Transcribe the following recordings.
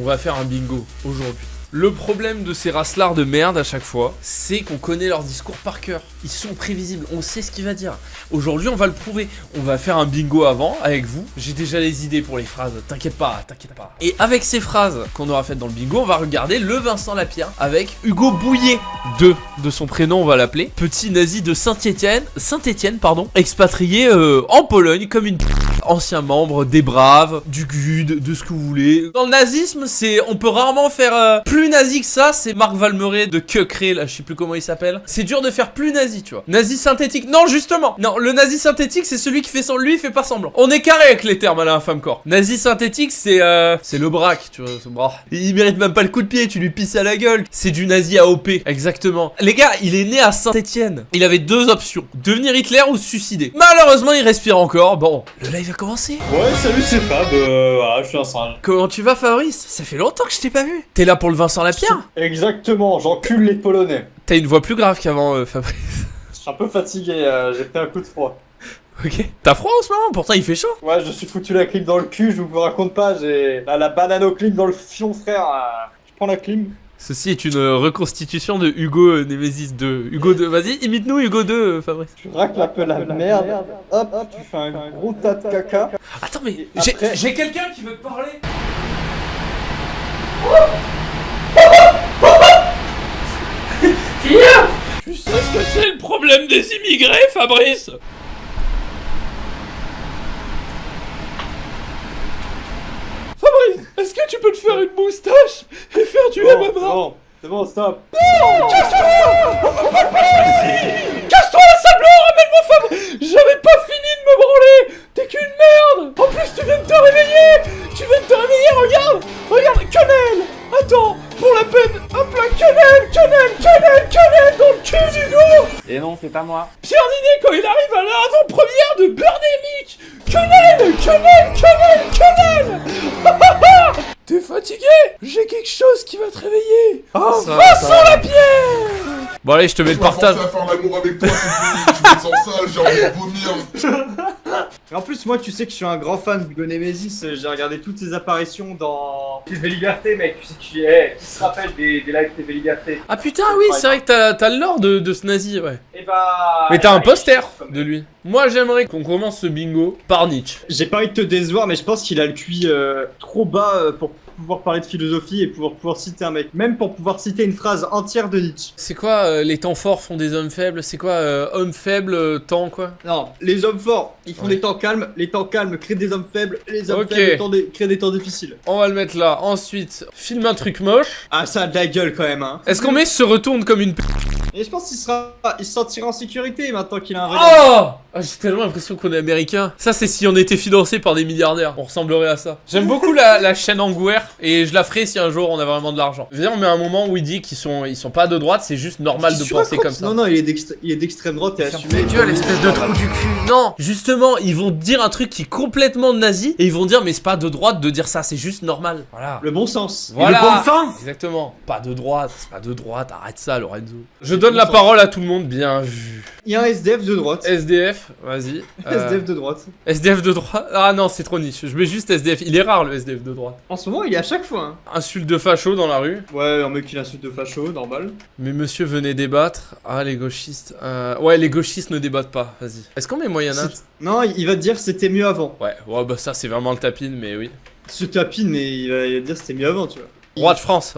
On va faire un bingo aujourd'hui. Le problème de ces racelards de merde à chaque fois, c'est qu'on connaît leur discours par cœur. Ils sont prévisibles, on sait ce qu'il va dire. Aujourd'hui, on va le prouver. On va faire un bingo avant, avec vous. J'ai déjà les idées pour les phrases, t'inquiète pas, t'inquiète pas. Et avec ces phrases qu'on aura faites dans le bingo, on va regarder le Vincent Lapierre avec Hugo Bouillet, de son prénom, on va l'appeler. Petit nazi de Saint-Étienne, expatrié en Pologne comme une ancien membre des Braves, du GUD, de ce que vous voulez. Dans le nazisme, on peut rarement faire plus nazi que ça. C'est Marc Valmeret de Quecré, là, je sais plus comment il s'appelle. C'est dur de faire plus nazi, tu vois. Nazi synthétique, non, justement. Non, le nazi synthétique, c'est celui qui fait semblant. Lui, il fait pas semblant. On est carré avec les termes à la infâme corps. Nazi synthétique, c'est le braque, tu vois. Il mérite même pas le coup de pied, tu lui pisses à la gueule. C'est du nazi AOP, exactement. Les gars, il est né à Saint-Étienne. Il avait deux options, devenir Hitler ou se suicider. Malheureusement, il respire encore. Bon, le live a commencé. Ouais, salut, c'est Fab. Voilà, je suis un singe. Comment tu vas, Fabrice? Ça fait longtemps que je t'ai pas vu. T'es là pour le Vincent Lapierre? Exactement, j'encule les Polonais. T'as une voix plus grave qu'avant, Fabrice. Je suis un peu fatigué, j'ai pris un coup de froid. Ok. T'as froid en ce moment? Pourtant, il fait chaud. Ouais, je me suis foutu la clim dans le cul, je vous raconte pas, j'ai la banane au clim dans le fion, frère. Je prends la clim. Ceci est une reconstitution de Hugo Nemesis 2. Hugo 2, vas-y, imite-nous Hugo 2, Fabrice. Tu racles un peu la merde, hop, tu fais un gros tas de caca. Attends, mais après... j'ai quelqu'un qui veut te parler. Tu sais ce que c'est le problème des immigrés, Fabrice? Fabrice, est-ce que tu peux te faire une moustache et faire du MMA? C'est bon, stop. Non, casse-toi! On veut pas le parler ici! Casse-toi, Sablon, ramène-moi Fabrice! J'avais pas fini de me branler! T'es qu'une merde! En plus, tu viens de te réveiller! Regarde! Quenelle! Attends, pour la peine, hop là, Quenelle dans le cul d'Hugo! Et non, c'est pas moi. Pierre Ninet, quand il arrive à l'avant-première de Birdemic! Quenelle! T'es fatigué? J'ai quelque chose qui va te réveiller! Oh, Vincent Lapierre! Bon allez, je te mets le partage. Je vais faire l'amour avec toi, c'est fini. Je me sens sale, j'ai envie de vomir. En plus, moi, tu sais que je suis un grand fan d'Hugo Nemesis, j'ai regardé toutes ses apparitions dans TV Liberté, mec, tu sais qui se rappelle des lives TV Liberté. Ah putain, oui, c'est vrai que t'as le lore de ce nazi, ouais. Et bah... Mais t'as un poster de lui. Moi, j'aimerais qu'on commence ce bingo par Nietzsche. J'ai pas envie de te décevoir, mais je pense qu'il a le QI trop bas pour pouvoir parler de philosophie et pour pouvoir citer un mec. Même pour pouvoir citer une phrase entière de Nietzsche. C'est quoi les temps forts font des hommes faibles? C'est quoi hommes faibles, temps quoi? Non, les hommes forts, ils font des temps calmes, les temps calmes créent des hommes faibles, les hommes faibles créent des temps difficiles. On va le mettre là. Ensuite, filme un truc moche. Ah, ça a de la gueule quand même, hein. Est-ce qu'on met se retourne comme une p... Et je pense qu'il se sentira en sécurité maintenant qu'il a un vrai... Oh ah, j'ai tellement l'impression qu'on est américain. Ça, c'est si on était financé par des milliardaires. On ressemblerait à ça. J'aime beaucoup la chaîne Angouer et je la ferai si un jour on a vraiment de l'argent. Viens, on met un moment où il dit qu'ils sont pas de droite, c'est juste normal de penser comme ça. Non, il est d'extrême droite et assumé. Gueule, espèce de trou du cul. Non, justement, ils vont dire un truc qui est complètement nazi et ils vont dire mais c'est pas de droite de dire ça, c'est juste normal. Voilà. Le bon sens. Voilà. Et le bon sens. Exactement. Pas de droite, c'est pas de droite. Arrête ça, Lorenzo. Je donne la parole à tout le monde, bien vu. Il y a un SDF de droite. SDF, vas-y. SDF de droite. SDF de droite. Ah non, c'est trop niche. Je mets juste SDF. Il est rare le SDF de droite. En ce moment, il est à chaque fois. Hein. Insulte de facho dans la rue. Ouais, un mec qui insulte de facho, normal. Mais monsieur, venez débattre. Ah, les gauchistes. Ouais, les gauchistes ne débattent pas. Vas-y. Est-ce qu'on met Moyen-Âge? Non, il va te dire c'était mieux avant. Ouais, bah ça, c'est vraiment le tapine, mais oui. Ce tapine, mais il va dire c'était mieux avant, tu vois. Roi de France.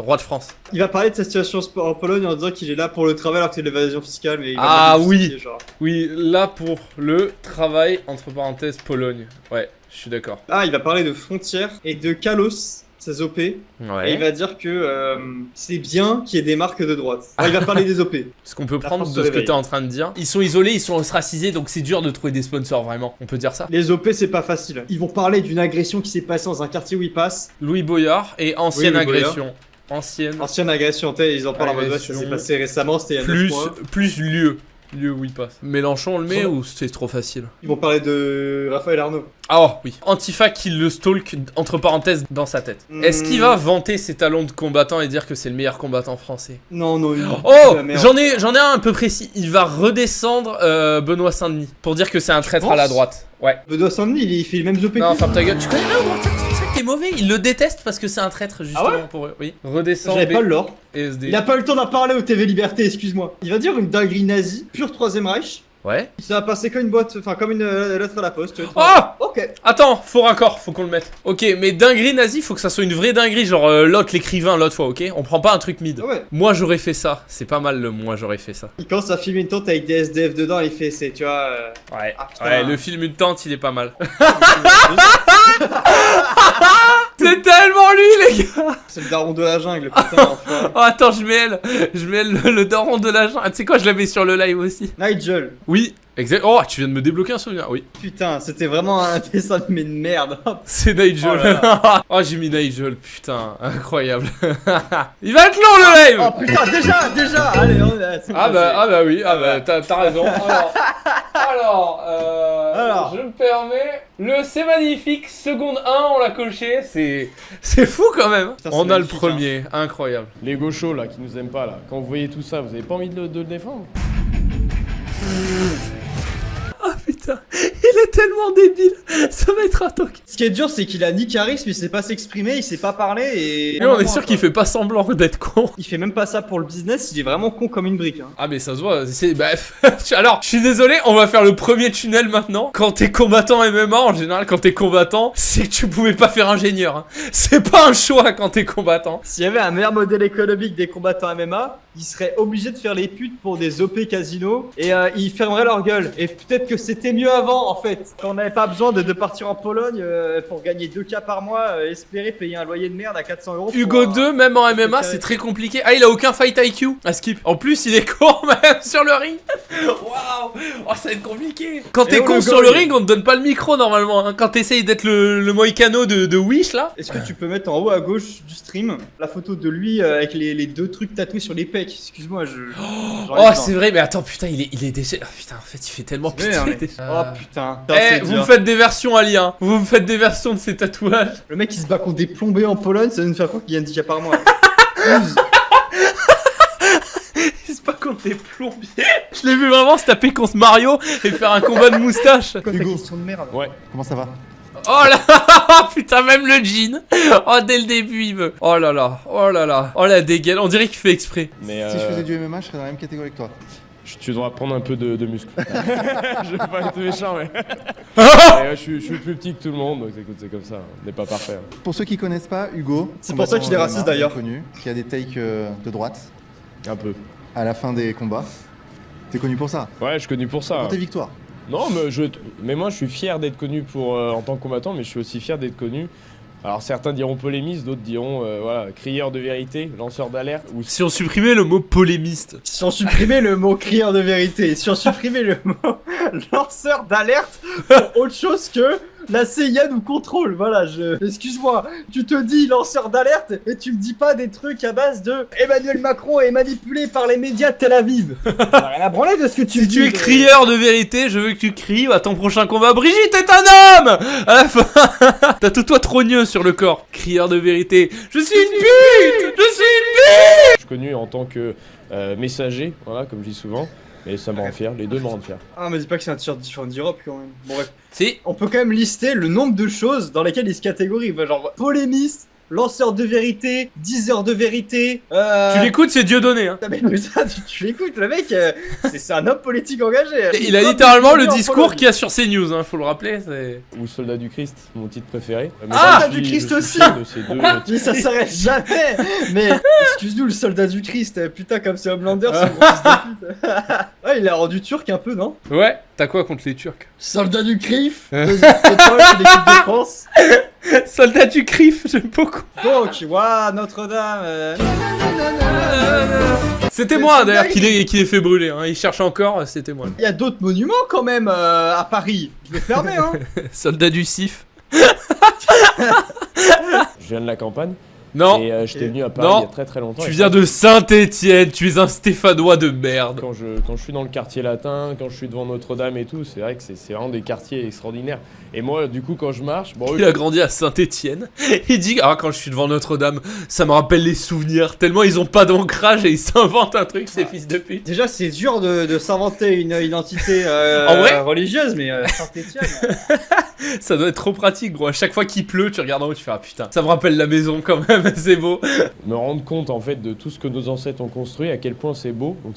Il va parler de sa situation en Pologne en disant qu'il est là pour le travail alors que c'est de l'évasion fiscale, mais il va oui, genre. Oui, là pour le travail, entre parenthèses, Pologne. Ouais, je suis d'accord. Ah, il va parler de frontières et de Kalos, ses OP. Ouais. Et il va dire que c'est bien qu'il y ait des marques de droite. Alors, il va parler des OP. Ce qu'on peut prendre de ce que t'es en train de dire. Ils sont isolés, ils sont ostracisés, donc c'est dur de trouver des sponsors, vraiment. On peut dire ça. Les OP, c'est pas facile. Ils vont parler d'une agression qui s'est passée dans un quartier où ils passent. Louis Boyard et ancienne agression. Ancienne agression, ils en parlent en mode ouais, ça s'est passé récemment, c'était il y a 9 mois. Plus lieu où il passe. Mélenchon on le met ou c'est trop facile? Ils vont parler de Raphaël Arnaud. Ah oh, oui. Antifa qui le stalk entre parenthèses dans sa tête. Est-ce qu'il va vanter ses talents de combattant et dire que c'est le meilleur combattant français? Non. Oh, j'en ai un peu précis. Il va redescendre Benoît Saint-Denis pour dire que c'est un traître à la droite. Ouais. Benoît Saint-Denis, il fait les mêmes OP. Non, ferme ta gueule. Tu connais rien au droit? C'est ça que t'es mauvais, il le déteste parce que c'est un traître justement pour eux. Oui. Redescends. J'avais pas le lore. SD. Il a pas eu le temps d'en parler au TV Liberté, excuse-moi. Il va dire une dinguerie nazie, pure 3ème Reich. Ouais. Ça va passer comme une boîte, enfin comme une lettre à la poste. Oh Ok. Attends, faux raccord, faut qu'on le mette. Ok, mais dinguerie nazie, faut que ça soit une vraie dinguerie, genre l'autre, l'écrivain, l'autre fois, ok? On prend pas un truc mid. Ah ouais. Moi j'aurais fait ça, c'est pas mal le moi j'aurais fait ça. Il commence à filmer une tente avec des SDF dedans, il fait, c'est, tu vois. Ouais, Ah, putain. ouais, le film Une tente, il est pas mal. C'est tellement lui, les gars! C'est le daron de la jungle, putain. Enfin. Oh, attends, je mets le daron de la jungle. Ah, tu sais quoi, je l'avais sur le live aussi. Nigel. Oui, exact. Oh, tu viens de me débloquer un souvenir, oui. Putain, c'était vraiment un dessin mais de merde. C'est Nigel. Oh là Oh, j'ai mis Nigel, putain, incroyable. Il va être long le live! Oh putain, déjà, allez, on est. Ah bah oui, t'as raison. Alors, Alors. je me permets. Le c'est magnifique, seconde 1, on l'a coché, c'est fou quand même. Putain, c'est On a le magnifique, premier, incroyable. Les gauchos là qui nous aiment pas là, quand vous voyez tout ça, vous avez pas envie de le défendre? Oh putain, il est tellement débile, ça va être un toc. Ce qui est dur, c'est qu'il a ni charisme, il sait pas s'exprimer, il sait pas parler et. Et on est sûr qu'il fait pas semblant d'être con. Il fait même pas ça pour le business, il est vraiment con comme une brique. Hein. Ah mais ça se voit, bref. Alors, je suis désolé, on va faire le premier tunnel maintenant. Quand t'es combattant MMA, en général, quand t'es combattant, c'est que tu pouvais pas faire ingénieur. Hein. C'est pas un choix quand t'es combattant. S'il y avait un meilleur modèle économique des combattants MMA, ils seraient obligés de faire les putes pour des OP casinos et ils fermeraient leur gueule. Et peut-être que c'était mieux avant en fait. Quand on n'avait pas besoin de partir en Pologne pour gagner 2K par mois, espérer payer un loyer de merde à 400 euros. Hugo 2, même en MMA, c'est très compliqué. Ah, il a aucun fight IQ à skip. En plus, il est con même sur le ring. Waouh! Oh, ça va être compliqué. Quand t'es con sur le ring, on te donne pas le micro normalement. Hein. Quand t'essayes d'être le Moïcano de Wish là. Est-ce que tu peux mettre en haut à gauche du stream la photo de lui avec les deux trucs tatoués sur les pecs? Excuse-moi, Oh, c'est vrai, mais attends, putain, il est déjà. Oh, putain, en fait, il fait tellement C'est vrai, pitié. Oh putain. Eh, vous me faites des versions Ali, hein. Vous me faites des versions de ces tatouages. Le mec il se bat contre des plombés en Pologne, ça va nous faire croire qu'il y a un DJ par mois. Il se bat contre des plombiers. Je l'ai vu vraiment se taper contre Mario et faire un combat de moustache. Quoi ta question de merde? Ouais. Comment ça va? Oh là, putain, même le jean. Oh, dès le début, il me. Oh là là, oh là là. Oh la dégaine, on dirait qu'il fait exprès. Mais Si je faisais du MMA, je serais dans la même catégorie que toi. tu dois prendre un peu de muscle. Je vais pas être méchant, mais. Mais, je suis plus petit que tout le monde, donc écoute, c'est comme ça. On n'est pas parfait. Hein. Pour ceux qui connaissent pas, Hugo, C'est pour ça qu'il est combattant raciste, MMA, d'ailleurs. connu, qui a des takes de droite Un peu. à la fin des combats. T'es connu pour ça, Ouais, je suis connu pour ça. pour Hein. tes victoires. Non, mais moi je suis fier d'être connu en tant que combattant, mais je suis aussi fier d'être connu. Alors certains diront polémiste, d'autres diront voilà, crieur de vérité, lanceur d'alerte. Ou... Si on supprimait le mot polémiste. Si on supprimait le mot crieur de vérité, si on supprimait le mot lanceur d'alerte pour autre chose que la CIA nous contrôle, voilà, excuse-moi, tu te dis lanceur d'alerte et tu me dis pas des trucs à base de Emmanuel Macron est manipulé par les médias de Tel Aviv. T'as rien à branler de ce que tu me Si dis. tu es crieur de vérité, je veux que tu cries à ton prochain combat. Brigitte est un homme. À la fin, t'as tout toi trogneux sur le corps. Crieur de vérité. Je suis une pute. Je suis une pute. Je suis connu en tant que messager, voilà, comme je dis souvent. Et ça me rend fier, les deux me rendent fier. Ah, mais dis pas que c'est un t-shirt différent d'Europe quand même. Bon, bref. Si. On peut quand même lister le nombre de choses dans lesquelles il se catégorie. Bah, genre, polémiste, lanceur de vérité, diseur de vérité. Tu l'écoutes, c'est Dieu donné. Hein. Ah, mais ça, tu l'écoutes, le mec, c'est un homme politique engagé. Il a littéralement le discours qu'il y a sur CNews, hein, faut le rappeler. Ou Soldat du Christ, mon titre préféré. Mais Ah, je Soldat du suis- Christ je suis aussi. fier de ces deux Mais ça s'arrête jamais. Mais excuse-nous, le soldat du Christ, putain, comme c'est Homelander, c'est un gros fils de pute. Ouais, il a rendu turc un peu, non? Ouais, t'as quoi contre les Turcs? Soldat du Crif, deuxième étoile de l'équipe de France. Soldat du CRIF, j'aime beaucoup. Donc, waouh, Notre-Dame. C'était Mais moi c'est d'ailleurs dingue. qui l'ai fait brûler. Hein. Il cherche encore, c'était moi. Il y a d'autres monuments quand même à Paris. Je me permets, hein. Soldat du CIF. Je viens de la campagne. Non. Et j'étais venu à Paris Non. il y a très très longtemps. Tu et viens de Saint-Étienne, tu es un Stéphanois de merde. Quand je suis dans le quartier latin, quand je suis devant Notre-Dame et tout, c'est vrai que c'est vraiment des quartiers extraordinaires. Et moi, du coup, quand je marche, bon, Il a grandi à Saint-Étienne. Il dit quand je suis devant Notre-Dame, ça me rappelle les souvenirs. Tellement ils ont pas d'ancrage et ils s'inventent un truc, ces fils de pute. Déjà, c'est dur de s'inventer une identité En vrai religieuse, mais Saint-Étienne. Ça doit être trop pratique, gros. À chaque fois qu'il pleut, tu regardes en haut, tu fais ah putain, ça me rappelle la maison quand même, c'est beau. me rendre compte en fait de tout ce que nos ancêtres ont construit, à quel point c'est beau. Donc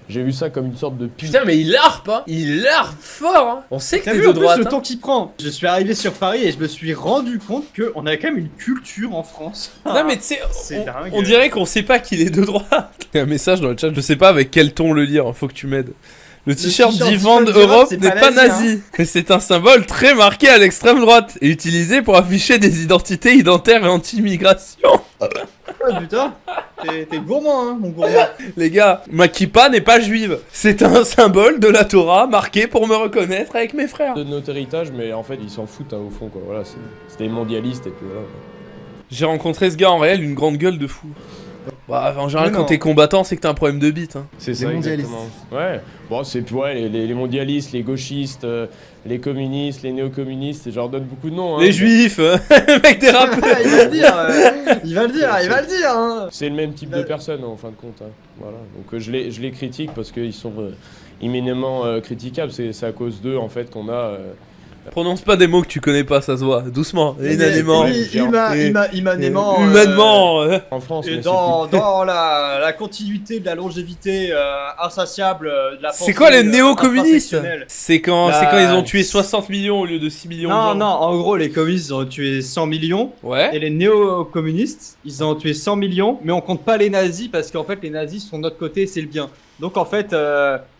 j'ai vu ça comme une sorte de Putain, mais il larpe, hein. Il larpe fort, hein. On sait que T'as t'es vu de en plus droite. le Hein. temps qu'il prend. Je suis arrivé sur Paris et je me suis rendu compte qu'on avait quand même une culture en France. Non, mais tu sais, C'est dingue. on dirait qu'on sait pas qu'il est de droite. Il y a un message dans le chat, je sais pas avec quel ton le lire, faut que tu m'aides. Le t-shirt t-shirt Divan Divan Europe c'est n'est pas pas nazi, nazi, mais c'est un symbole très marqué à l'extrême droite et utilisé pour afficher des identités identitaires et anti-immigration. Oh, putain, t'es gourmand, hein, mon gourmand. Les gars, ma kippa n'est pas juive. C'est un symbole de la Torah marqué pour me reconnaître avec mes frères. de notre héritage, mais en fait ils s'en foutent hein, au fond quoi. Voilà, c'est des mondialistes et puis voilà. J'ai rencontré ce gars en réel, une grande gueule de fou. Bah, en général, Mais quand non. t'es combattant, c'est que t'as un problème de bite. Hein. C'est Les ça mondialistes. exactement. Ouais. Bon, c'est les mondialistes, les gauchistes, les communistes, les néo-communistes, et je leur donne beaucoup de noms. Hein. Les juifs, mec des rappeurs. il va le dire, il va le dire, hein. C'est le même type de personnes en fin de compte. Hein. Voilà. Donc je les critique parce qu'ils sont imminemment critiquables. C'est à cause d'eux en fait qu'on a. Prononce pas des mots que tu connais pas, ça se voit. Doucement, inanimement. Humanément. Humainement. En France, Et mais dans la continuité de la longévité insatiable de la pensée. C'est quoi les néo-communistes? intrasectionnelle. C'est quand ils ont tué 60 millions au lieu de 6 millions de Non, gens. non, en gros, les communistes ils ont tué 100 millions. Et Ouais. les néo-communistes, ils ont tué 100 millions, mais on compte pas les nazis parce qu'en fait, les nazis sont de notre côté et c'est le bien. Donc en fait,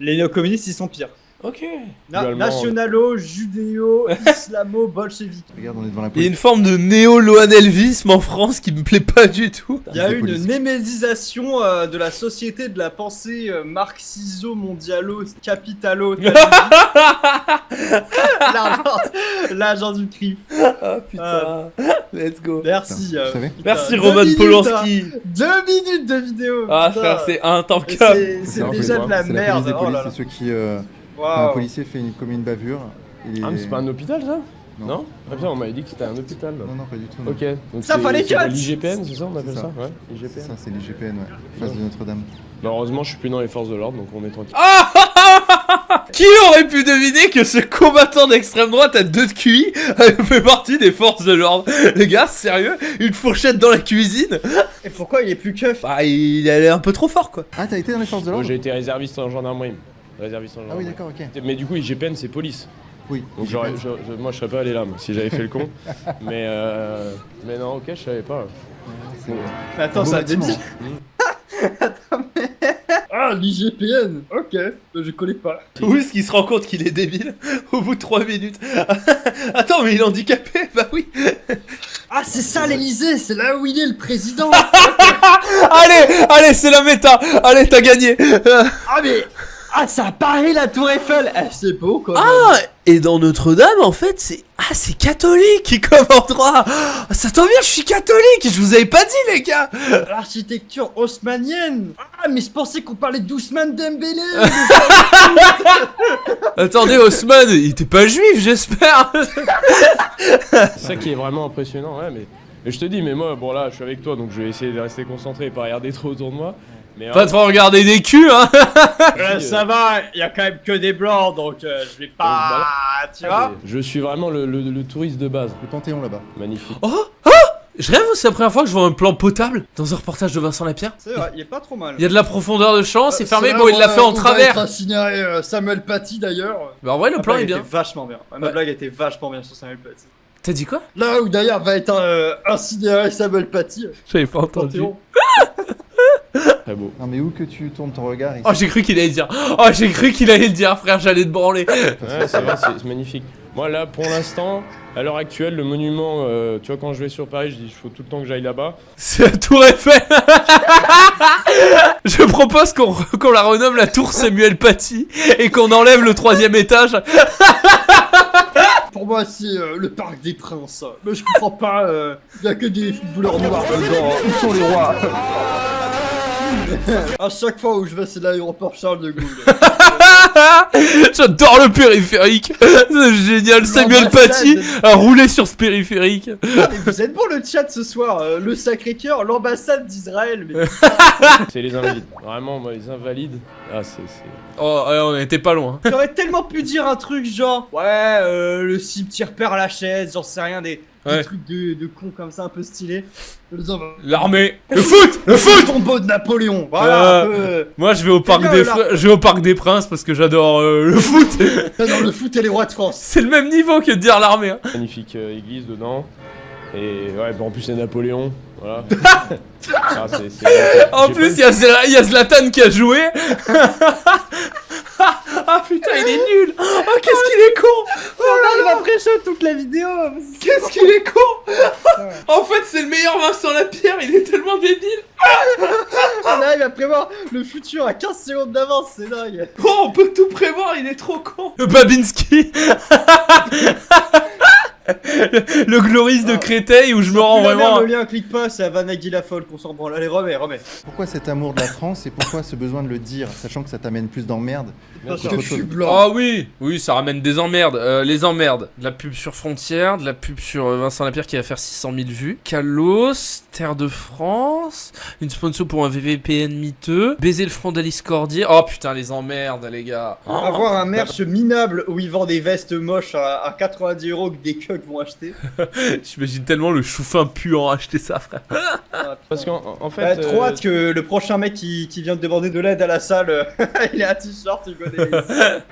les néo-communistes, ils sont pires. Ok. Globalement, Nationalo, judéo, islamo-bolchevique. Regarde, on est devant la Il y a police. une forme de néo-loanelvisme en France qui me plaît pas du tout. Il y a Les une polices. némésisation de la société de la pensée marxiso-mondialo-capitalo. L'agent du CRIF. Ah putain. Let's go. Merci. Vous savez putain, Merci 2 Roman minutes, Polanski. hein. 2 minutes de vidéo. Ah putain. frère, c'est Et intankable. c'est Non, déjà de la C'est la police merde. des Oh polices, là là. c'est ceux qui. Quand Waouh. un policier commet une bavure. il est- Ah, mais c'est pas un hôpital ça? Non. Ah putain, on m'avait dit que c'était un hôpital. Là. Non, non, pas du tout. non. Ok. Donc Ça c'est- fallait c'est cut. l'IGPN, c'est ça on appelle C'est ça, ça. Ouais, C'est IGPN. ça, c'est l'IGPN, ouais. Face de Notre-Dame. Malheureusement, je suis plus dans les forces de l'ordre, donc on est tranquille. Qui aurait pu deviner que ce combattant d'extrême droite à 2 de QI fait partie des forces de l'ordre? Les gars, sérieux? Une fourchette dans la cuisine? Et pourquoi il est plus keuf? Bah, il allait un peu trop fort, quoi. Ah, t'as été dans les forces de Moi, l'ordre j'ai été réserviste en gendarmerie. Réserviste en Ah oui, gendarmerie. d'accord, ok. Mais du coup, IGPN, c'est police. Oui. Donc moi, je serais pas allé là, moi, si j'avais fait le con. mais non, ok, je savais pas. C'est- Attends, Beau ça bâtiment. débile. Ah, l'IGPN. Ok, je connais pas. Où est-ce qu'il se rend compte qu'il est débile au bout de 3 minutes? Attends, mais il est handicapé? Bah oui. Ah, c'est ça l'Elysée, c'est là où il est le président. Allez, c'est la méta. Allez, t'as gagné. Ah, mais. Ah, ça a Paris la Tour Eiffel. Ah, c'est beau quoi. Ah, et dans Notre-Dame, en fait, c'est catholique comme endroit. Ah, ça tombe bien, je suis catholique. Je vous avais pas dit, les gars. L'architecture haussmannienne. Ah, mais je pensais qu'on parlait d'Ousmane Dembélé. Attendez, Haussmann, il était pas juif, j'espère. C'est ça qui est vraiment impressionnant, ouais, mais je te dis, mais moi, bon là, je suis avec toi, donc je vais essayer de rester concentré et pas regarder trop autour de moi. Mais Pas trop regarder des culs, hein. Ça va, il y a quand même que des blancs, donc je vais pas. Tu vois. je suis vraiment le touriste de base. Le Panthéon là-bas. Magnifique. Je rêve, c'est la première fois que je vois un plan potable dans un reportage de Vincent Lapierre. C'est vrai, il est pas trop mal. Il y a de la profondeur de champ, c'est fermé, là bon, où, il l'a fait en on va travers. être incinéré, Samuel Paty d'ailleurs. Bah, en vrai, le Ma plan blague est bien. était vachement bien. Ma Ouais. blague était vachement bien sur Samuel Paty. T'as dit quoi? Là où d'ailleurs va être incinéré Samuel Paty. J'avais pas entendu. Panthéon. Très beau. Non, mais où que tu tournes ton regard ici Oh, j'ai cru qu'il allait le dire. Oh, j'ai cru qu'il allait le dire, frère, j'allais te branler. Ouais, c'est vrai, c'est magnifique. Moi, là, pour l'instant, à l'heure actuelle, le monument, tu vois, quand je vais sur Paris, je dis, il faut tout le temps que j'aille là-bas. C'est la tour Eiffel. Je propose qu'on la renomme la tour Samuel Paty et qu'on enlève le 3e étage. Pour moi, c'est le Parc des Princes. Mais je comprends pas, y a que des footballeurs noirs dedans. Où sont les rois? À chaque fois où je vais, c'est l'aéroport Charles de Gaulle. J'adore le périphérique. C'est génial. Samuel Paty a roulé sur ce périphérique. Ah, mais vous êtes bon le chat ce soir. Le Sacré-Cœur, l'ambassade d'Israël. Mais... C'est les invalides. Vraiment, moi, les invalides. Ah, c'est. Oh, ouais, on était pas loin. J'aurais tellement pu dire un truc genre ouais le cimetière Père Lachaise, j'en sais rien, des trucs de cons comme ça un peu stylés. L'armée. Le foot. Le foot. Le tombeau de Napoléon. Voilà. Moi je vais au parc des Princes parce que j'adore le foot. Non, le foot et les rois de France. C'est le même niveau que de dire l'armée. Hein. Magnifique église dedans. Et ouais, bah en plus c'est Napoléon. Voilà. Ah, En plus il y a Zlatan qui a joué. Ah putain il est nul. Oh qu'est-ce qu'il est con. Il va pré-shot toute la vidéo. Qu'est-ce qu'il est con. En fait c'est le meilleur Vincent Lapierre. Il est tellement débile. Là il va prévoir le futur à 15 secondes d'avance. C'est dingue. Oh on peut tout prévoir. Il est trop con. Le Babinski. Le Gloris de Créteil où je me rends vraiment. Le lien clique pas, c'est à Vanagui la folle qu'on s'en branle. Allez, remets. Pourquoi cet amour de la France et pourquoi ce besoin de le dire, sachant que ça t'amène plus d'emmerdes? Parce que je suis blanc. Ah oui, ça ramène des emmerdes. Les emmerdes. De la pub sur Frontières, de la pub sur Vincent Lapierre qui va faire 600 000 vues. Kalos, Terre de France, une sponsor pour un VVPN miteux, baiser le front d'Alice Cordier. Oh putain, les emmerdes, les gars. Avoir un merch minable où ils vendent des vestes moches à 90 € que des cucks vont acheter. J'imagine tellement le chou-fin puant acheter ça, frère. Parce qu'en fait. Trop hâte que le prochain mec qui vient de demander de l'aide à la salle, il est à t-shirt, il connaît.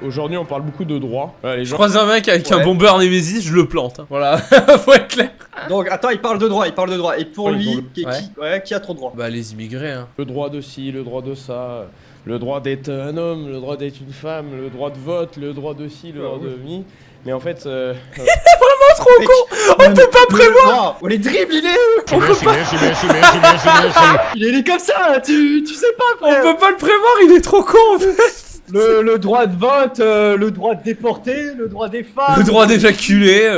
Aujourd'hui, on parle beaucoup de droit. Voilà, Je croise un mec avec un bomber Nemesis, je le plante. Hein. Voilà, faut être clair. Donc, attends, il parle de droit. Et pour lui, le... qui a trop de droit? Bah, les immigrés, hein. Le droit de ci, le droit de ça, le droit d'être un homme, le droit d'être une femme, le droit de vote, le droit de ci, le droit de mi. Mais en fait. Vraiment trop con. On peut pas prévoir. On les dribble, il est. On peut pas. Il est comme ça, tu sais pas, frère. On peut pas le prévoir, il est trop con en fait. Le droit de vote, le droit de déporter, le droit des femmes. Le droit d'éjaculer.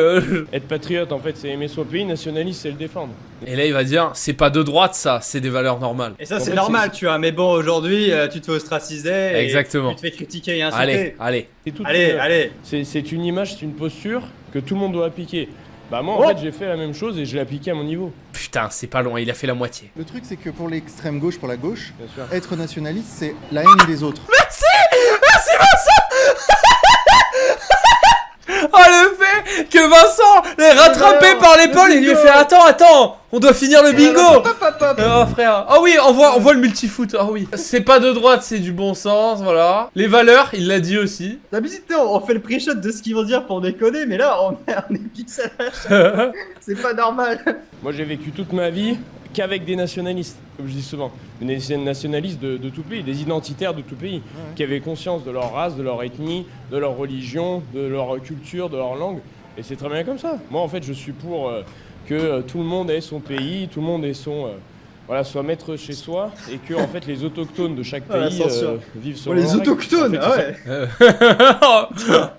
Être patriote, en fait, c'est aimer son pays, nationaliste, c'est le défendre. Et là, il va dire, c'est pas de droite ça, c'est des valeurs normales. Et ça, c'est normal, tu vois. Mais bon, aujourd'hui, tu te fais ostraciser. Exactement. Et tu te fais critiquer et insulter. Allez. Allez. C'est une image, c'est une posture que tout le monde doit appliquer. Bah moi en fait j'ai fait la même chose et je l'ai appliqué à mon niveau. Putain c'est pas loin, il a fait la moitié. Le truc c'est que pour l'extrême gauche, pour la gauche, être nationaliste c'est la haine des autres. Merci Vincent. Oh le fait que Vincent l'ait rattrapé par l'épaule et lui a fait attends, on doit finir le bingo. Oh frère, oh oui on voit le multifoot, oh oui. C'est pas de droite, c'est du bon sens, voilà. Les valeurs, il l'a dit aussi. D'habitude on fait le pré-shot de ce qu'ils vont dire pour déconner, mais là on est pixel à chaque fois. C'est pas normal. Moi j'ai vécu toute ma vie qu'avec des nationalistes, comme je dis souvent. Des nationalistes de tout pays, des identitaires de tout pays, qui avaient conscience de leur race, de leur ethnie, de leur religion, de leur culture, de leur langue. Et c'est très bien comme ça. Moi en fait je suis pour que tout le monde ait son pays, tout le monde ait son... soit maître chez soi et que en fait les autochtones de chaque pays vivent sur les autochtones, en fait,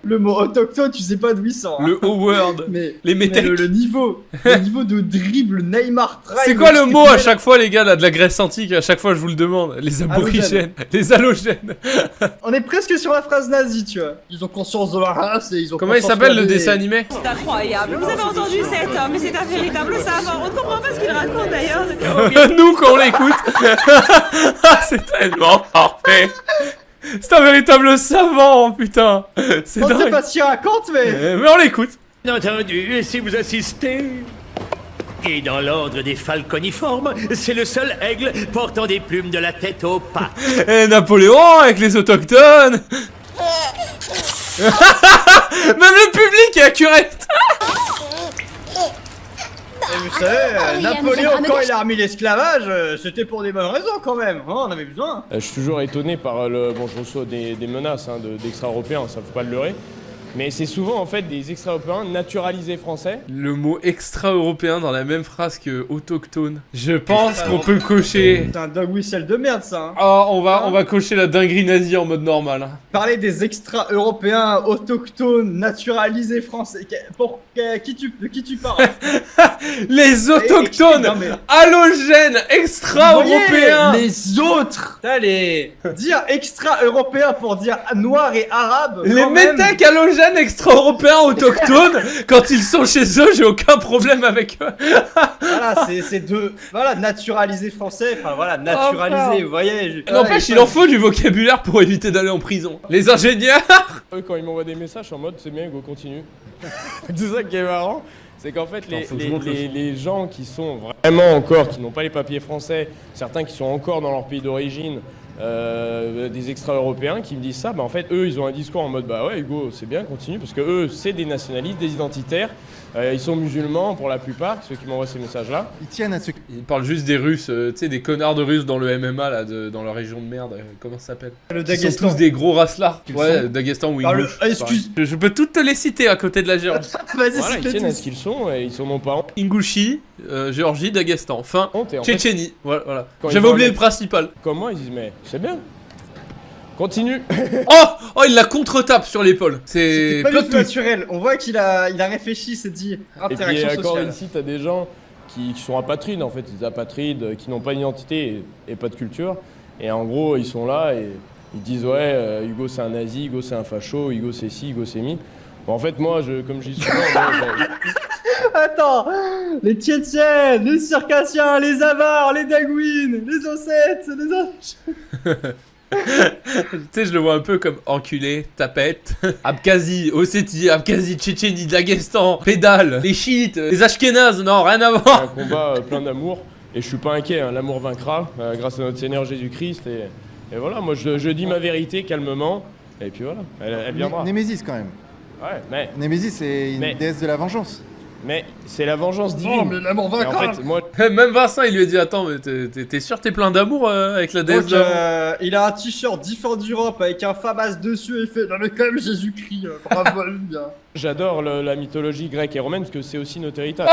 Le mot autochtone, tu sais pas d'où il sort. Le O-word, les métèques. Le niveau de dribble Neymar. C'est quoi le mot à chaque fois les gars là, de la Grèce antique? À chaque fois je vous le demande. Les aborigènes, les halogènes. On est presque sur la phrase nazie, tu vois. Ils ont conscience de leur race et ils ont. Comment il s'appelle le dessin animé? C'est incroyable. Vous avez entendu cet homme, mais c'est un véritable savant. On ne comprend pas ce qu'il raconte d'ailleurs. Nous quand on l'écoute. C'est tellement parfait. C'est un véritable savant, putain. C'est dingue. On sait pas ce qu'il raconte, mais on l'écoute. Bien entendu, et si vous assistez... Et dans l'ordre des falconiformes, c'est le seul aigle portant des plumes de la tête aux pattes. Et Napoléon avec les autochtones. Même le public est accurate. Et vous savez, Napoléon, quand il a remis l'esclavage, c'était pour des bonnes raisons quand même. Oh, on avait besoin. Je suis toujours étonné par le... Bon, je reçois des menaces d'extra-européens, ça faut pas le leurrer. Mais c'est souvent en fait des extra-européens naturalisés français. Le mot extra-européen dans la même phrase que autochtone. Je pense qu'on peut cocher. C'est un dog whistle de merde ça. Hein. Oh, on va cocher la dinguerie nazie en mode normal. Hein. Parler des extra-européens autochtones naturalisés français. De qui tu parles? Les autochtones Non, mais- halogènes extra-européens. Les autres. Allez, dire extra-européen pour dire noir et arabe. Les quand même. métèques halogènes extra-européens autochtones, quand ils sont chez eux, j'ai aucun problème avec eux. Voilà, c'est deux. Voilà, naturalisé français. Enfin voilà, naturalisé, vous voyez. N'empêche, il en faut du vocabulaire pour éviter d'aller en prison. Les ingénieurs. Eux, quand ils m'envoient des messages en mode c'est bien, go, continue. C'est ça qui est marrant. C'est qu'en fait, Attends, faut que je monte le son. les gens qui sont vraiment encore, qui n'ont pas les papiers français, certains qui sont encore dans leur pays d'origine, des extra-européens qui me disent ça, bah en fait, eux, ils ont un discours en mode bah ouais, Hugo, c'est bien, continue, parce que eux, c'est des nationalistes, des identitaires, ils sont musulmans pour la plupart, ceux qui m'envoient ces messages-là. Ils tiennent à ce Ils parlent juste des Russes, tu sais, des connards de Russes dans le MMA, là, dans leur région de merde. Comment ça s'appelle? Le Ils sont Daghestan. tous des gros raslards. Qu'ils Ouais, sont Daghestan ou Ah, Ingouche. excuse. Je peux toutes te les citer à côté de la Géorgie. Vas-y, Voilà, ils c'est tiennent à tout. ce qu'ils sont et ils sont non pas honte. Ingouchi, Géorgie, Daghestan. Fin, Et en fait, Tchétchénie. Voilà. Quand ils J'avais voient oublié les- le principal. comme moi, ils disent mais c'est bien. Continue. Oh, il la contre-tape sur l'épaule. C'est C'est pas plot du tout twist. naturel. On voit qu'il a réfléchi, il s'est dit Et puis interaction encore sociale. ici, t'as des gens qui sont apatrides en fait, des apatrides qui n'ont pas d'identité et pas de culture. Et en gros, ils sont là et ils disent ouais, Hugo c'est un nazi, Hugo c'est un facho, Hugo c'est ci, Hugo c'est mi. Bon, en fait, moi, comme je dis souvent, Attends, les Tchétchènes, les Circassiens, les Avars, les Dagouines, les Ossètes, les Tu sais, je le vois un peu comme enculé, tapette, Abkhazie, Ossétie, Abkhazie, Tchétchénie, Daghestan, pédale, les chiites, les Ashkénazes, non, rien à c'est un voir. combat plein d'amour. Et je suis pas inquiet, hein, l'amour vaincra grâce à notre Seigneur Jésus-Christ. Et voilà, moi je dis ma vérité calmement. Et puis voilà, elle viendra. Némésis quand même. Ouais, mais Némésis, c'est une Mais- déesse de la vengeance. c'est la vengeance divine. l'amour Et en fait, moi, Même Vincent, il lui a dit, attends, mais t'es sûr t'es plein d'amour avec la déesse Donc, d'amour? il a un t-shirt Defend Europe avec un Famas dessus et il fait non mais quand même Jésus-Christ, bravo lui bien. j'adore la mythologie grecque et romaine parce que c'est aussi notre héritage.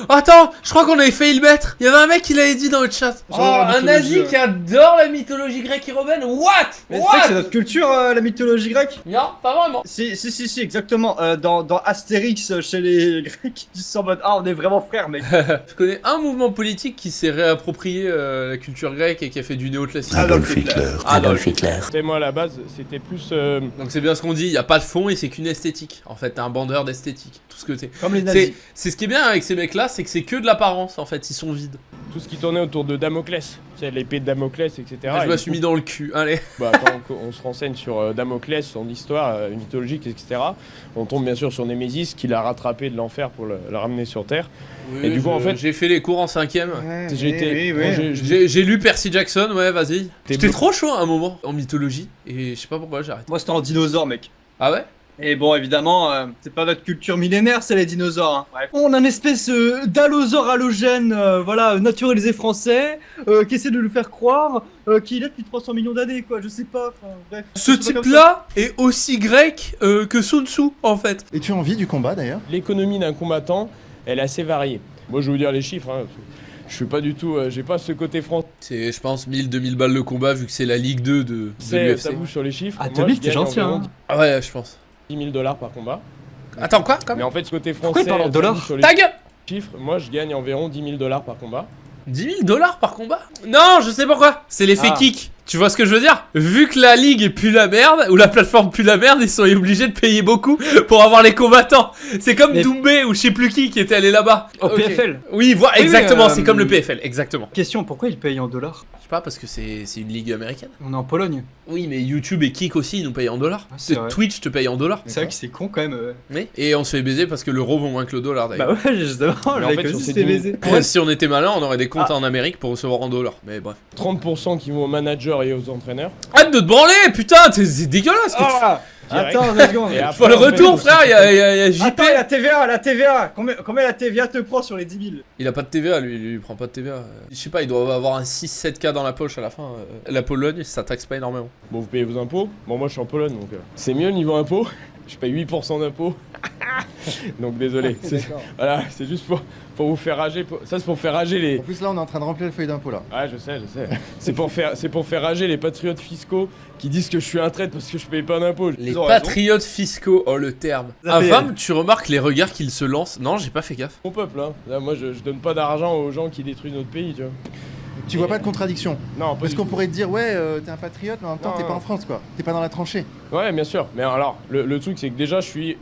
Attends, je crois qu'on avait failli le mettre. Il y avait un mec qui l'avait dit dans le chat. Genre la Un nazi mythologie, qui adore la mythologie grecque et romaine. What? Mais tu sais que c'est notre culture la mythologie grecque. Non, pas vraiment. Si, exactement. Dans Astérix, chez les Grecs, ils sont en mode ah on est vraiment frères mec. Je connais un mouvement politique qui s'est réapproprié la culture grecque et qui a fait du néoclassicisme. Adolf Hitler. Adolf Hitler. Et moi à la base, c'était plus Donc c'est bien ce qu'on dit, il y a pas de fond et c'est qu'une esthétique. En fait, t'es un bandeur d'esthétique, tout ce que t'es. Comme les nazis. C'est ce qui est bien avec ces mecs-là, c'est que c'est que de l'apparence en fait, ils sont vides. tout ce qui tournait autour de Damoclès. Tu sais, l'épée de Damoclès, etc. Je Et me du suis coup, mis dans le cul, allez. bah, quand on se renseigne sur Damoclès, son histoire mythologique, etc., on tombe bien sûr sur Némésis qui l'a rattrapé de l'enfer pour le ramener sur Terre. Et du coup, en fait- j'ai fait les cours en 5ème. J'ai été- oui. moi, j'ai- J'ai lu Percy Jackson, ouais, vas-y. T'es J'étais blo- trop chaud à un moment en mythologie et je sais pas pourquoi j'ai arrêté. Moi c'était en dinosaure mec. Ah ouais? Et bon, évidemment, c'est pas notre culture millénaire, c'est les dinosaures. Hein. Bref. On a une espèce d'allosaure halogène, voilà, naturalisé français, qui essaie de nous faire croire qu'il est là depuis 300 millions d'années, quoi. Je sais pas, enfin, bref. Ce C'est pas comme type-là est aussi grec que Sun Tzu, en fait. Et tu as envie du combat d'ailleurs? L'économie d'un combattant, elle est assez variée. Moi, je vais vous dire les chiffres. Hein. Je suis pas du tout, j'ai pas ce côté français. C'est, je pense, 1000-2000 balles le combat vu que c'est la Ligue 2 de Ça l'UFC. bouge sur les chiffres. Ah, Moi, Tommy, je t'es gagne gentil, environ hein. Ah ouais, je pense. $10 000 par combat. Attends, quoi? Mais en fait, ce côté Pourquoi il français, parle en ça dollars bouge sur les Ta gueule! chiffres. Moi, je gagne environ $10 000 par combat. 10 000 $ par combat? Non, je sais pourquoi. C'est l'effet Ah. kick. Tu vois ce que je veux dire? Vu que la ligue pue la merde, ou la plateforme pue la merde, ils sont obligés de payer beaucoup pour avoir les combattants. C'est comme Mais- Doumbé ou je sais plus qui était allé là-bas. Au Ok. PFL. Oui, voilà, Oui, exactement, mais, c'est comme le PFL, exactement. Question, pourquoi ils payent en dollars? Je sais pas, parce que c'est une ligue américaine. On est en Pologne. Oui, mais YouTube et Kick aussi, ils nous payent en dollars. Ah, c'est vrai. Twitch te paye en dollars. C'est vrai que c'est con quand même. Oui. Et on se fait baiser parce que l'euro vaut moins que le dollar d'ailleurs. Bah ouais, justement, Mais en j'avais fait, que sur si ces c'était 10 000 baisé. Si on était malin, on aurait des comptes Ah. en Amérique pour recevoir en dollars. Mais bref. 30% qui vont aux managers et aux entraîneurs. Arrête de te branler, putain, c'est dégueulasse. que tu fais. Ah Direct. Attends 2 secondes. Et après, Faut le en fait, retour, aussi, frère, y a JP. Attends, la TVA, combien la TVA te prend sur les 10 000? Il a pas de TVA, lui, il prend pas de TVA. Je sais pas, il doit avoir un 6-7K dans la poche à la fin. La Pologne, ça taxe pas énormément. Bon, vous payez vos impôts. Bon, moi, je suis en Pologne, donc c'est mieux niveau impôts. je paye 8% d'impôts. Donc désolé. Voilà, c'est juste pour vous faire rager. Ça, c'est pour faire rager les. En plus, là, on est en train de remplir le feuille d'impôt là. Ouais, je sais. C'est pour faire rager les patriotes fiscaux qui disent que je suis un traître parce que je paye pas d'impôts. Les Ils ont patriotes fiscaux, oh le terme. Vous avez- Infâme, tu remarques les regards qu'ils se lancent. Non, j'ai pas fait gaffe. Mon peuple, hein. Là, moi, je donne pas d'argent aux gens qui détruisent notre pays, tu vois. Tu vois pas de contradiction? Non, pas Parce du qu'on tout. pourrait te dire, ouais, t'es un patriote, mais en même temps, Non, t'es pas non. en France, quoi. T'es pas dans la tranchée. Ouais, bien sûr. Mais alors, le truc, c'est que déjà, je suis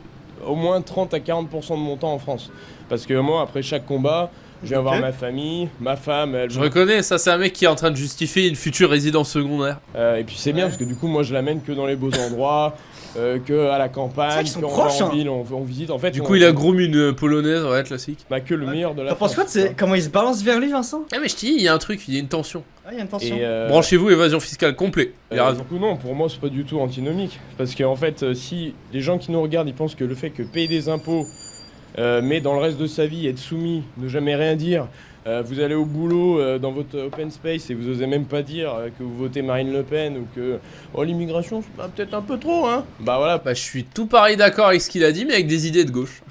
au moins 30 à 40% de mon temps en France. Parce que moi, après chaque combat, je viens voir ma famille, ma femme, elle. Je reconnais, ça c'est un mec qui est en train de justifier une future résidence secondaire. Et puis c'est bien parce que du coup, moi, je l'amène que dans les beaux endroits, que à la C'est campagne, vrai qu'ils sont qu'on proches, va en hein. ville, on visite. En fait, Du coup, il a groom une polonaise, ouais, classique. bah, que le meilleur de la T'en penses quoi France, de comment il se balance vers lui, Vincent? Ah, mais je te dis, il y a un truc, il y a une tension. Ah, il y a une tension. Et Branchez-vous, évasion fiscale complet. Il a raison. Du coup, non, pour moi, c'est pas du tout antinomique. Parce qu'en fait, si les gens qui nous regardent, ils pensent que le fait que payer des impôts, mais dans le reste de sa vie, être soumis, ne jamais rien dire, vous allez au boulot dans votre open space et vous osez même pas dire que vous votez Marine Le Pen ou que oh, l'immigration, c'est peut-être un peu trop, hein. Bah voilà. Bah, je suis tout pareil d'accord avec ce qu'il a dit, mais avec des idées de gauche.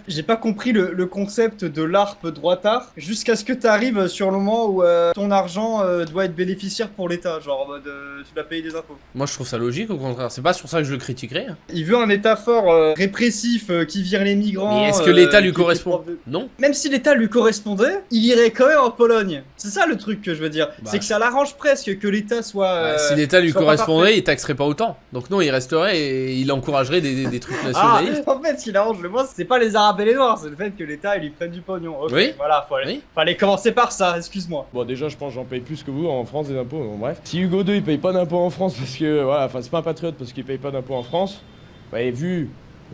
J'ai pas compris le concept de l'ARP droitard jusqu'à ce que t'arrives sur le moment où ton argent doit être bénéficiaire pour l'État, genre en mode tu dois payer des impôts. Moi, je trouve ça logique, au contraire. C'est pas sur ça que je le critiquerai. Hein. Il veut un État fort répressif qui vire les migrants. Mais est-ce que l'État lui qui est correspond? prof de- Non. Même si l'État lui correspondait, il irait quand même en Pologne. C'est ça le truc que je veux dire. Bah. C'est que ça l'arrange presque que l'État soit. Bah, si l'État lui soit pas correspondait, parfait. il taxerait pas autant. Donc non, il resterait et il encouragerait des trucs Ah, nationalistes. en fait, ce qui l'arrange le moins, c'est pas les Arabes et les Noirs, c'est le fait que l'État il lui prenne du pognon. Ok, Oui. voilà, Oui. fallait commencer par ça, excuse-moi. Bon, déjà, je pense que j'en paye plus que vous en France des impôts. Bon, bref. Si Hugo II il paye pas d'impôts en France parce que, voilà, enfin, c'est pas un patriote parce qu'il paye pas d'impôts en France, bah, et vu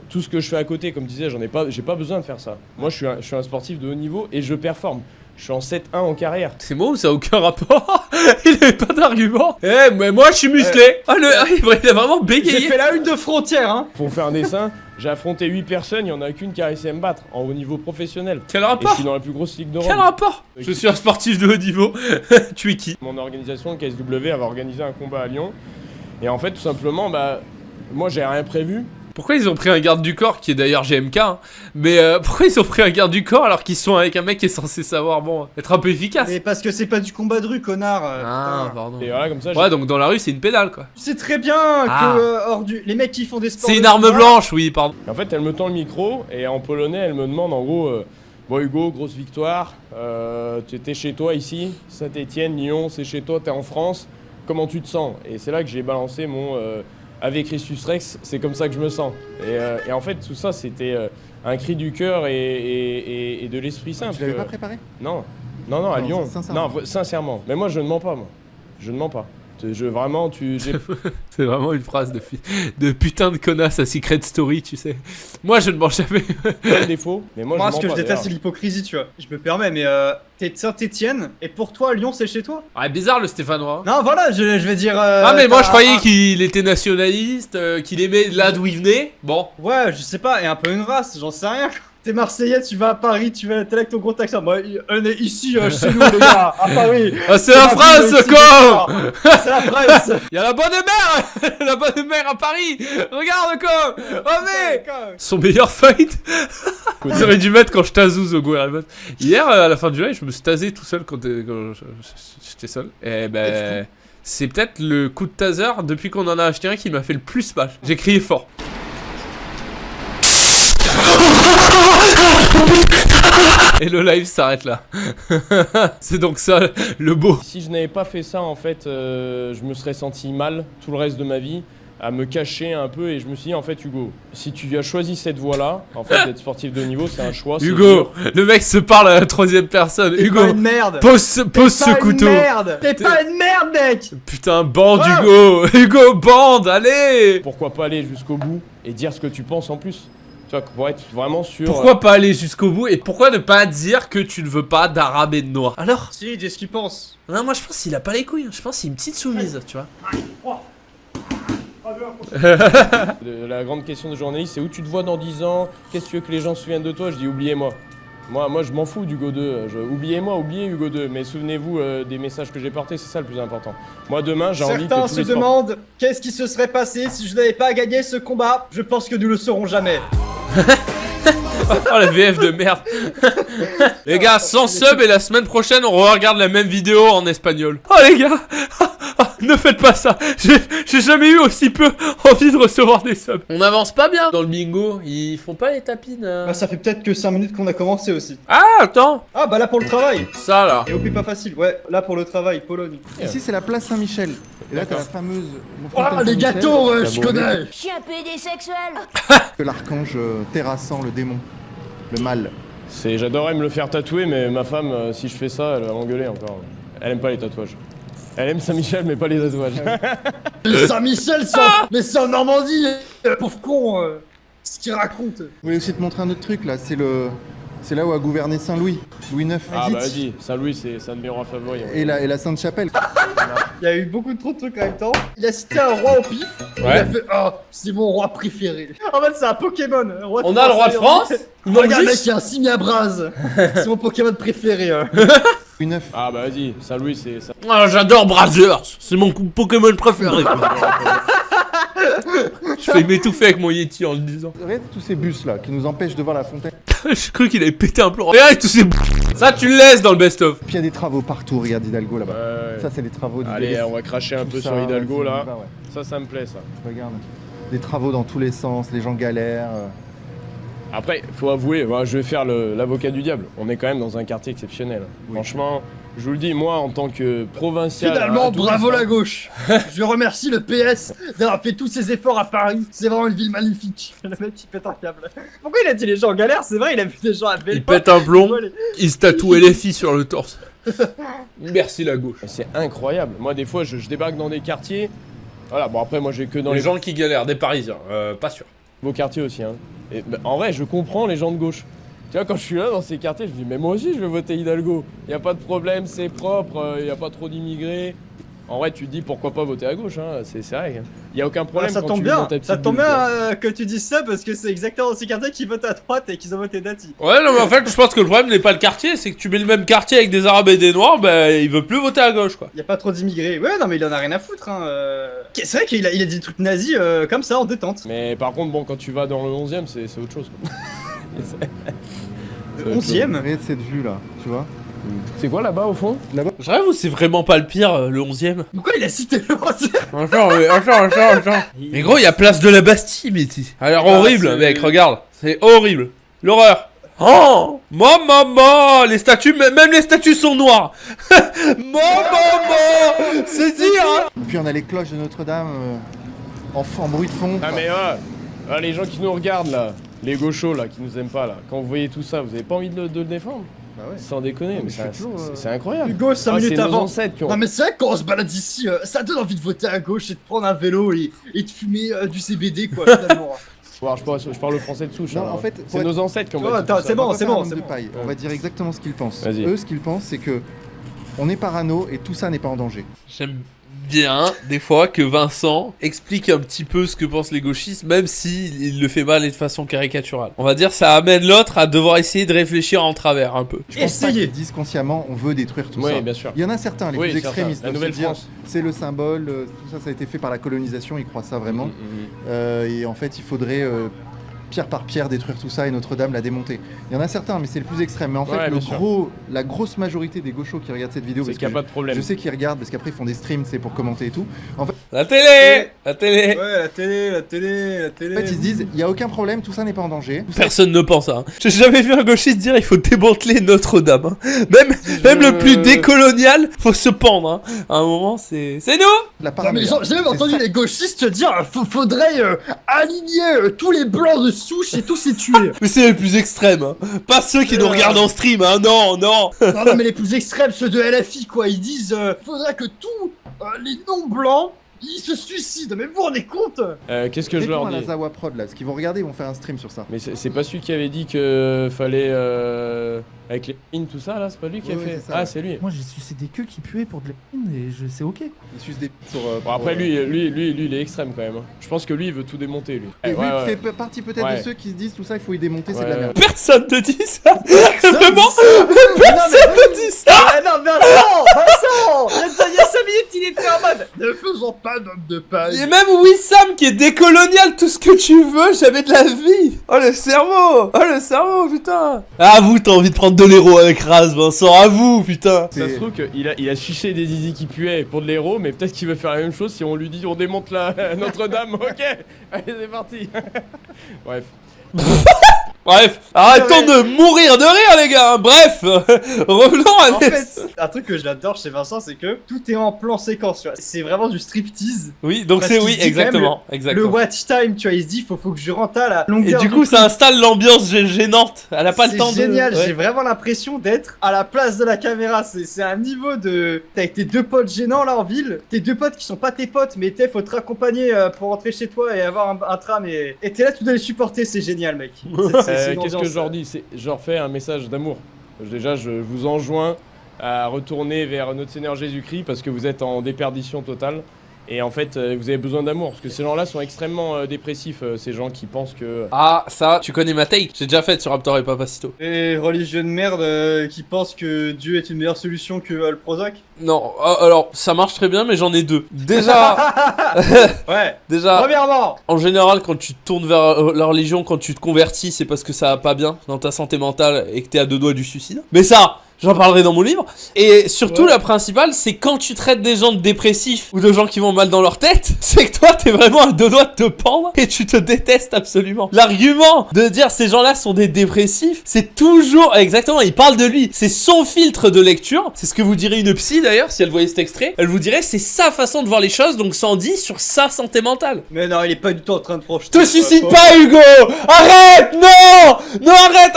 tout ce que je fais à côté, comme je disais, j'ai pas besoin de faire ça. Moi, je suis un sportif de haut niveau et je performe. Je suis en 7-1 en carrière. C'est moi ou ça a aucun rapport? Il avait pas d'argument. Eh, mais moi je suis musclé. Il a vraiment J'ai bégayé. fait la une de frontière, hein. Pour faire un dessin, j'ai affronté 8 personnes, il y en a qu'une qui a réussi à me battre en haut niveau professionnel. Quel Et je rapport? suis dans la plus grosse ligue d'Europe. Quel rapport? Je suis un sportif de haut niveau. Tu es qui? Mon organisation, le KSW, avait organisé un combat à Lyon. Et en fait, tout simplement, bah, moi j'ai rien prévu. Pourquoi ils ont pris un garde du corps qui est d'ailleurs GMK hein, mais pourquoi ils ont pris un garde du corps alors qu'ils sont avec un mec qui est censé savoir bon être un peu efficace? Mais parce que c'est pas du combat de rue, connard. Ah putain. pardon. Et voilà, comme ça, Ouais donc dans la rue c'est une pédale quoi. Tu sais très bien Ah. que les mecs qui font des sports. C'est une de arme combat- blanche oui pardon. En fait, elle me tend le micro et en polonais, elle me demande en gros bon, Hugo, grosse victoire, tu étais chez toi ici, Saint-Étienne, Lyon, c'est chez toi, t'es en France, comment tu te sens? Et c'est là que j'ai balancé mon avec Christus Rex, c'est comme ça que je me sens. Et en fait, tout ça, c'était un cri du cœur et de l'esprit saint. Tu l'avais parce pas que- préparé? Non, à Non, Lyon. sincèrement. Non, sincèrement. Mais moi, je ne mens pas, moi. Je ne mens pas. Vraiment, j'ai C'est vraiment une phrase de putain de connasse à Secret Story tu sais. Moi je ne mens jamais. pas de défaut, mais moi, Moi, je ce mens que pas. je déteste, c'est d'ailleurs. l'hypocrisie, tu vois. Je me permets, mais t'es de Saint-Étienne et pour toi, Lyon, c'est chez toi? Ah bizarre le Stéphanois. Non, voilà, je vais dire. Ah mais moi je t'as croyais un- qu'il était nationaliste, qu'il aimait là d'où il venait. Bon. Ouais, je sais pas, et un peu une race, j'en sais rien. T'es Marseillais, tu vas à Paris, t'es là avec ton gros accent. Moi, on est ici, chez nous, les gars, à Paris. Ah c'est la France ville aussi, quoi. C'est la France. Y'a la bonne mère. La bonne mère à Paris. Regarde quoi. Oh mais son meilleur fight. Ils auraient dû mettre quand je tazouse au Guerrero. Hier à la fin du live je me suis tasé tout seul quand j'étais seul. Et ben c'est peut-être le coup de taser depuis qu'on en a acheté un qui m'a fait le plus mal. J'ai crié fort. Et le live s'arrête là. C'est donc ça le beau. Si je n'avais pas fait ça, en fait, je me serais senti mal tout le reste de ma vie, à me cacher un peu, et je me suis dit, en fait, Hugo, si tu as choisi cette voie-là, en fait, d'être sportif de haut niveau, c'est un choix. c'est Hugo, dur. le mec se parle à la troisième personne. T'es Hugo, pas une merde. pose ce couteau. T'es pas une merde, mec. Putain, bande Ouais. Hugo. Hugo, bande, allez. Pourquoi pas aller jusqu'au bout et dire ce que tu penses en plus? Tu vois, pour être vraiment sûr. Pourquoi pas aller jusqu'au bout et pourquoi ne pas dire que tu ne veux pas d'arabe et de noir? Alors? Si, dis ce qu'il pense. Non, moi je pense qu'il a pas les couilles. Je pense que c'est une petite soumise, tu vois. La grande question de journaliste, c'est où tu te vois dans 10 ans? Qu'est-ce que tu veux que les gens se souviennent de toi? Je dis, oubliez-moi. Moi je m'en fous d'Hugo 2. Oubliez Hugo 2, mais souvenez-vous des messages que j'ai portés, c'est ça le plus important. Moi demain, j'ai envie que Certains tous se les sports- demandent qu'est-ce qui se serait passé si je n'avais pas gagné ce combat. Je pense que nous le saurons jamais. Oh la VF de merde. Les gars, 100 subs et la semaine prochaine on regarde la même vidéo en espagnol. Oh les gars, ne faites pas ça. J'ai jamais eu aussi peu envie de recevoir des subs. On avance pas bien dans le bingo. Ils font pas les tapines. Bah ça fait peut-être que 5 minutes qu'on a commencé aussi. Ah attends, Ah bah là pour le travail. ça là. Et au plus pas facile. Ouais, là pour le travail, Pologne. Ici, c'est la place Saint-Michel. Et là, t'as la fameuse. Oh les gâteaux, je connais. Je suis un peu sexuel. Que l'archange terrassant le démon, le mal. J'adorerais me le faire tatouer, mais ma femme, si je fais ça, elle va m'engueuler encore. Elle aime pas les tatouages. Elle aime Saint-Michel, mais pas les tatouages. Saint-Michel, mais c'est en Normandie, pauvre con. Ce qu'il raconte. Je voulais aussi te montrer un autre truc là, c'est là où a gouverné Saint-Louis, Louis IX. Ah bah vas-y, Saint-Louis, c'est un de mes rois favoris. Et la Sainte-Chapelle. Il y a eu beaucoup trop de trucs en même temps. Il a cité un roi au pif. Il a fait oh, c'est mon roi préféré. En fait, c'est un Pokémon. On a le roi de France. Il manque Regarde, mec, juste- il y a un Simiabraz. C'est mon Pokémon préféré. Louis IX. Ah bah vas-y, Saint-Louis, c'est ça. Ah, j'adore Brazzers. C'est mon Pokémon préféré. Je fais m'étouffer avec mon Yeti en le disant. Regarde tous ces bus là qui nous empêchent de voir la fontaine. J'ai cru qu'il avait pété un plomb. Regarde tous ces ça tu le laisses dans le best-of. Puis il y a des travaux partout, regarde Hidalgo là-bas. Ouais. Ça, c'est les travaux d'Hidalgo. Allez, on va cracher un peu Tout sur ça, Hidalgo ouais, là. c'est ouais. Ça me plaît ça. Regarde. Des travaux dans tous les sens, les gens galèrent. Après, faut avouer, moi, je vais faire l'avocat du diable. On est quand même dans un quartier exceptionnel. Franchement, je vous le dis, moi, en tant que provincial. Finalement, à tous bravo les la gauche. Je remercie le PS d'avoir fait tous ces efforts à Paris. C'est vraiment une ville magnifique. Le mec qui pète un câble. Pourquoi il a dit les gens en galère? C'est vrai, il a vu des gens à Il Belfort. pète un plomb. Ouais, les- Il se tatoue LFI sur le torse. Merci la gauche. C'est incroyable. Moi, des fois, je débarque dans des quartiers. Voilà, bon, après, moi, j'ai que dans Les les gens qui galèrent, des Parisiens, pas sûr. beaux quartiers aussi. Hein. Et, bah, en vrai, je comprends les gens de gauche. Tu vois, quand je suis là dans ces quartiers, je me dis, mais moi aussi, je vais voter Hidalgo. Y a pas de problème, c'est propre, y a pas trop d'immigrés. En vrai, tu te dis, pourquoi pas voter à gauche, hein. C'est vrai. Y a aucun problème. ça quand tombe tu vis dans bien, ta petite ça tombe bulle, quoi. bien que tu dises ça parce que c'est exactement ces quartiers qui votent à droite et qu'ils ont voté Dati. Ouais, non, mais en fait, je pense que le problème n'est pas le quartier, c'est que tu mets le même quartier avec des Arabes et des Noirs, bah, il veut plus voter à gauche, quoi. Y a pas trop d'immigrés. Ouais, non, mais il en a rien à foutre. Hein. C'est vrai qu'il a dit des trucs nazis comme ça en détente. Mais par contre, bon, quand tu vas dans le 11ème, c'est autre chose. Quoi. Le 11ème. Regarde cette vue là, tu vois. C'est quoi là-bas au fond? Je rêve ou c'est vraiment pas le pire, le 11ème. Pourquoi il a cité le 11ème? Attends. Mais gros, il y a place de la Bastille, mais ça a l'air horrible, c'est- mec, regarde. C'est horrible. L'horreur. Oh maman, les statues, même les statues sont noires. Maman, c'est dire, hein. Et puis on a les cloches de Notre-Dame en bruit de fond. Ah mais les gens qui nous regardent là, les gauchos là, qui nous aiment pas là, quand vous voyez tout ça, vous avez pas envie de le défendre? Bah ouais. Sans déconner, mais mais je suis toujours, c'est incroyable. Hugo, 5 minutes c'est nos avant. ancêtres qui ont... Non mais c'est vrai que quand on se balade ici, ça donne envie de voter à gauche et de prendre un vélo et de fumer du CBD quoi finalement. Bon, je parle le français de souche. Non, hein. en fait, c'est pour nos ancêtres qui ont Oh, bâti attends, tout ça. c'est bon, On va c'est faire bon, un c'est homme de bon. paille. On va dire exactement ce qu'ils pensent. Vas-y. Eux, ce qu'ils pensent, c'est que on est parano et tout ça n'est pas en danger. J'aime bien, des fois, que Vincent explique un petit peu ce que pensent les gauchistes, même s'il il le fait mal et de façon caricaturale. On va dire, ça amène l'autre à devoir essayer de réfléchir en travers, un peu. Je pense pas Essayez. qu'ils disent consciemment on veut détruire tout Oui, ça. bien sûr. Il y en a certains, les Oui, plus certains. extrémistes, La doivent se dire Nouvelle-France. c'est le symbole, tout ça, ça a été fait par la colonisation, ils croient ça vraiment. Et en fait, il faudrait pierre par pierre détruire tout ça et Notre-Dame la démonter. Il y en a certains, mais c'est le plus extrême. Mais en fait, Ouais, bien sûr. la grosse majorité des gauchos qui regardent cette vidéo, C'est parce qu'il n'y a que pas de problème. je sais qu'ils regardent parce qu'après ils font des streams, c'est pour commenter et tout. En fait, La télé. Ouais, la télé. ils se disent il y a aucun problème, tout ça n'est pas en danger. Personne ne pense ça. Hein. J'ai jamais vu un gauchiste dire il faut démanteler Notre-Dame. Hein. Même le plus décolonial, faut se pendre. Hein. À un moment, c'est nous. La Non mais paranoïa. j'ai même C'est entendu ça. les gauchistes dire faudrait aligner tous les blancs de souche et tous les tuer. Mais c'est les plus extrêmes. Hein. Pas ceux qui nous regardent en stream. Hein. Non. Non mais les plus extrêmes, ceux de LFI quoi, ils disent faudrait que tous les non blancs Ils se suicident, mais vous vous rendez compte? Qu'est-ce que je leur Réponds à dis? la Zawa Prod là, ce qu'ils vont regarder, ils vont faire un stream sur ça. Mais c'est pas celui qui avait dit que fallait avec les in tout ça là, c'est pas lui qui a Ouais, fait. c'est ça, Ah ouais. c'est lui. Moi j'ai sucé des queues qui puaient pour de la pine et c'est ok. Ils sucent des sur. Bon après lui il est extrême quand même. Hein. Je pense que lui il veut tout démonter lui. Et Eh, lui ouais, ouais. fait partie peut-être Ouais. de ceux qui se disent tout ça, il faut y démonter, c'est de la Ouais. merde. Personne te dit ça. Personne Vraiment, dit ça. personne te dit ça. Ah non, Vincent, il y a 5 minutes, il était en mode ne faisons pas d'homme de paille. Il y a même Wissam qui est décolonial, tout ce que tu veux, j'avais de la vie. Oh le cerveau, putain. À vous, t'as envie de prendre de l'héros avec Raz, Vincent, à vous, putain. Ça se trouve qu'il a sucé des zizi qui puaient pour de l'héros, mais peut-être qu'il veut faire la même chose si on lui dit on démonte la Notre-Dame. Ok, allez c'est parti. Bref. Bref, arrêtons de mourir de rire, les gars. Bref, revenons à En fait, un truc que j'adore chez Vincent, c'est que tout est en plan séquence, tu vois. C'est vraiment du striptease. Oui, donc Parce c'est qu'il oui, se dit exactement, Le exactement. watch time, tu vois, il se dit faut que je rentre à la Et longueur. du coup, ça installe l'ambiance gênante. Elle a pas le temps de. C'est génial, Ouais. j'ai vraiment l'impression d'être à la place de la caméra. C'est un niveau de. T'es avec tes deux potes gênants là en ville, tes deux potes qui sont pas tes potes, mais t'es faut te raccompagner pour rentrer chez toi et avoir un tram et t'es là, tu dois les supporter, c'est génial, mec. C'est une Qu'est-ce que ambiance, je leur dis? Je leur fais un message d'amour. Déjà, je vous enjoins à retourner vers notre Seigneur Jésus-Christ parce que vous êtes en déperdition totale. Et en fait, vous avez besoin d'amour parce que ces gens-là sont extrêmement dépressifs. Ces gens qui pensent que. Ah, ça, tu connais ma take. J'ai déjà fait sur Raptor et Papacito. Et religieux de merde qui pensent que Dieu est une meilleure solution que le Prozac. Non, alors ça marche très bien, mais j'en ai deux. Déjà, Ouais. déjà. Premièrement, En général, quand tu te tournes vers la religion, quand tu te convertis, c'est parce que ça va pas bien dans ta santé mentale et que t'es à deux doigts du suicide. Mais ça, j'en parlerai dans mon livre. Et surtout, Ouais. la principale, c'est quand tu traites des gens de dépressifs ou de gens qui vont mal dans leur tête, c'est que toi, t'es vraiment à deux doigts de te pendre et tu te détestes absolument. L'argument de dire ces gens-là sont des dépressifs, c'est toujours... Exactement, il parle de lui. C'est son filtre de lecture. C'est ce que vous dirait une psy, d'ailleurs, si elle voyait cet extrait. Elle vous dirait, c'est sa façon de voir les choses, donc ça en dit sur sa santé mentale. mais non, il est pas du tout en train de projeter. Te suicide pas, Hugo! Arrête! Non! Non, arrête!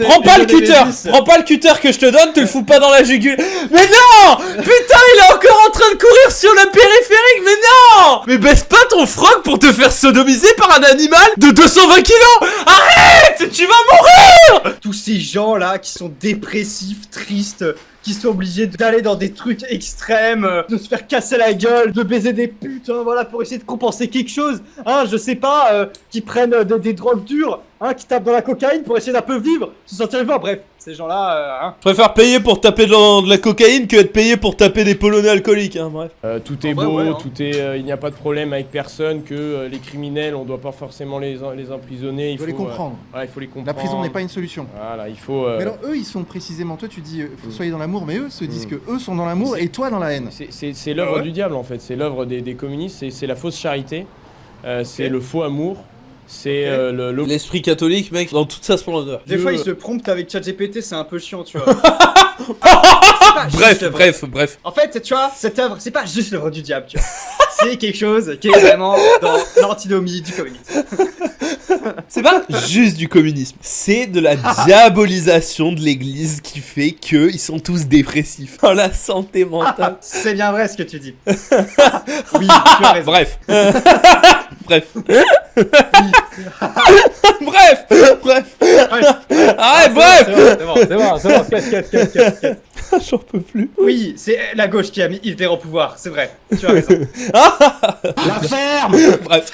Prends pas le cutter que je te donne, te le fous pas dans la jugule. Mais non! Putain, il est encore en train de courir sur le périphérique, mais non! Mais baisse pas ton froc pour te faire sodomiser par un animal de 220 kilos! Arrête! Tu vas mourir! Tous ces gens là qui sont dépressifs, tristes, qui sont obligés d'aller dans des trucs extrêmes, de se faire casser la gueule, de baiser des putes, hein, voilà, pour essayer de compenser quelque chose, hein, je sais pas, qui prennent des drogues dures, hein, qui tapent dans la cocaïne pour essayer d'un peu vivre, se sentir vivant, bref, ces gens-là, hein. Je préfère payer pour taper de la cocaïne que être payé pour taper des polonais alcooliques, hein, bref. Tout est En vrai, beau, ouais, hein. tout est, il n'y a pas de problème avec personne, que les criminels, on doit pas forcément les emprisonner. Il faut les comprendre. Voilà, il faut les comprendre. La prison n'est pas une solution. Voilà, il faut. Mais alors eux ils sont précisément, toi tu dis soyez dans l'amour, mais eux se disent que eux sont dans l'amour et toi dans la haine. C'est l'œuvre Ah ouais du diable en fait, c'est l'œuvre des communistes, c'est la fausse charité, c'est Ok. le faux amour, c'est Ok. L'esprit catholique, mec, dans toute sa splendeur. Des Dieu- fois, ils se promptent avec ChatGPT, c'est un peu chiant, tu vois. C'est pas juste l'œuvre. Bref. En fait, tu vois, cette œuvre, c'est pas juste l'œuvre du diable, tu vois. C'est quelque chose qui est vraiment dans l'antinomie du communisme. C'est pas juste du communisme, c'est de la diabolisation de l'église qui fait que ils sont tous dépressifs. Dans la santé mentale. C'est bien vrai ce que tu dis. Oui, tu as raison. Bref. Bref. Bref. Arrête, bref. C'est bon, cut. J'en peux plus. Oui, c'est la gauche qui a mis Hitler au pouvoir, c'est vrai. Tu as raison. La ferme! Bref.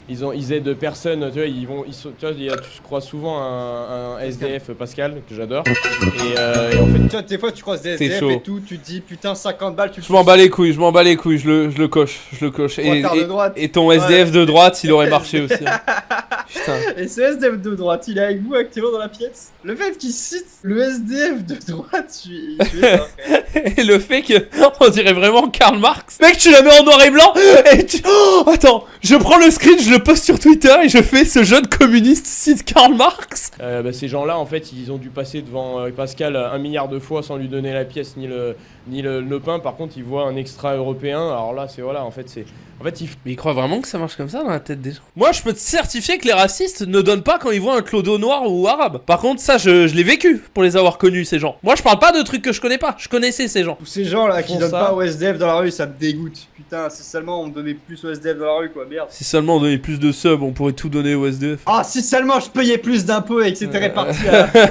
Ils aident personne, tu vois, tu vois, tu crois souvent un SDF Pascal que j'adore, et en fait Tu vois, des fois, tu croises des C'est SDF chaud. et tout, tu te dis putain, 50 balles, tu le Je m'en bats les couilles, je le coche. Droitard de droite. Et ton SDF de droite, il aurait marché aussi. Hein. Putain. Et ce SDF de droite, il est avec vous actuellement dans la pièce. Le fait qu'il cite le SDF de droite, tu es pas frère. Et le fait que on dirait vraiment Karl Marx. Mec, tu la mets en noir et blanc et tu... Oh, attends, je prends le screen, je le poste sur Twitter et je fais ce jeune communiste cite Karl Marx. ces gens-là en fait ils ont dû passer devant Pascal 1 milliard de fois sans lui donner la pièce ni le pain. Par contre ils voient un extra européen, alors là c'est voilà en fait c'est En fait, Mais ils croient vraiment que ça marche comme ça dans la tête des gens? Moi, je peux te certifier que les racistes ne donnent pas quand ils voient un clodo noir ou arabe. Par contre, ça, je l'ai vécu pour les avoir connus, ces gens. Moi, je parle pas de trucs que je connais pas. Je connaissais ces gens. Tous ces gens là qui Font donnent ça. pas au SDF dans la rue, ça me dégoûte. Putain, si seulement on me donnait plus au SDF dans la rue, quoi, merde. Si seulement on donnait plus de subs, on pourrait tout donner au SDF. Ah, si seulement je payais plus d'impôts et que c'était réparti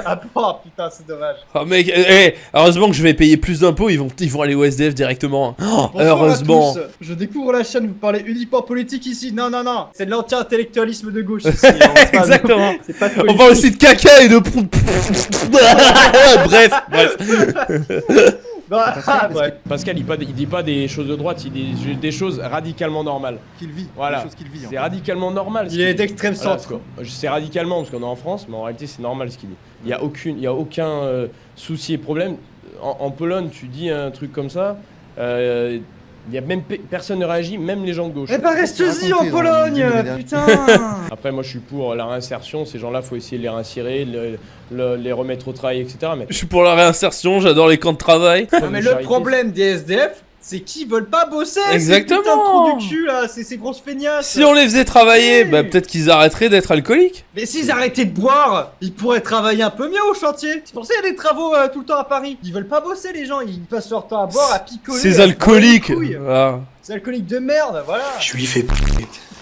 à Oh putain, c'est dommage. Oh mec, heureusement que je vais payer plus d'impôts, ils vont aller au SDF directement. Hein. Oh, Bonsoir heureusement. à tous. Je découvre la chaîne, vous parlez uniquement politique ici. Non, non, non, c'est de l'anti-intellectualisme de gauche ici. C'est pas- Exactement. C'est pas de On politique. parle aussi de caca et de bref. Bah, bref. Pascal, il dit pas des choses de droite, il dit des choses radicalement normales. Qu'il vit, Voilà. des choses qu'il vit. en C'est fait. radicalement normal. ce Il est qu'il dit. d'extrême Voilà, centre. c'est radicalement parce qu'on est en France, mais en réalité c'est normal ce qu'il dit. Il y a aucun souci et problème. En Pologne, tu dis un truc comme ça, il y a même personne ne réagit, même les gens de gauche. Eh bah, reste-y en raconté, Pologne, dans les putain. Après, moi je suis pour la réinsertion. Ces gens-là, faut essayer de les réinsérer, les remettre au travail, etc. Mais Je suis pour la réinsertion, j'adore les camps de travail. Non, mais le problème des SDF, c'est qu'ils veulent pas bosser. Exactement. Ces putains de trous du cul là, ces grosses feignasses. Si on les faisait travailler, Oui. bah peut-être qu'ils arrêteraient d'être alcooliques. Mais s'ils arrêtaient de boire, ils pourraient travailler un peu mieux au chantier. C'est pour ça qu'il y a des travaux tout le temps à Paris. Ils veulent pas bosser les gens, ils passent leur temps à boire, à picoler. Ces à se alcooliques. prendre les couilles. Ah. Ces alcooliques de merde, voilà. Je lui fais p***,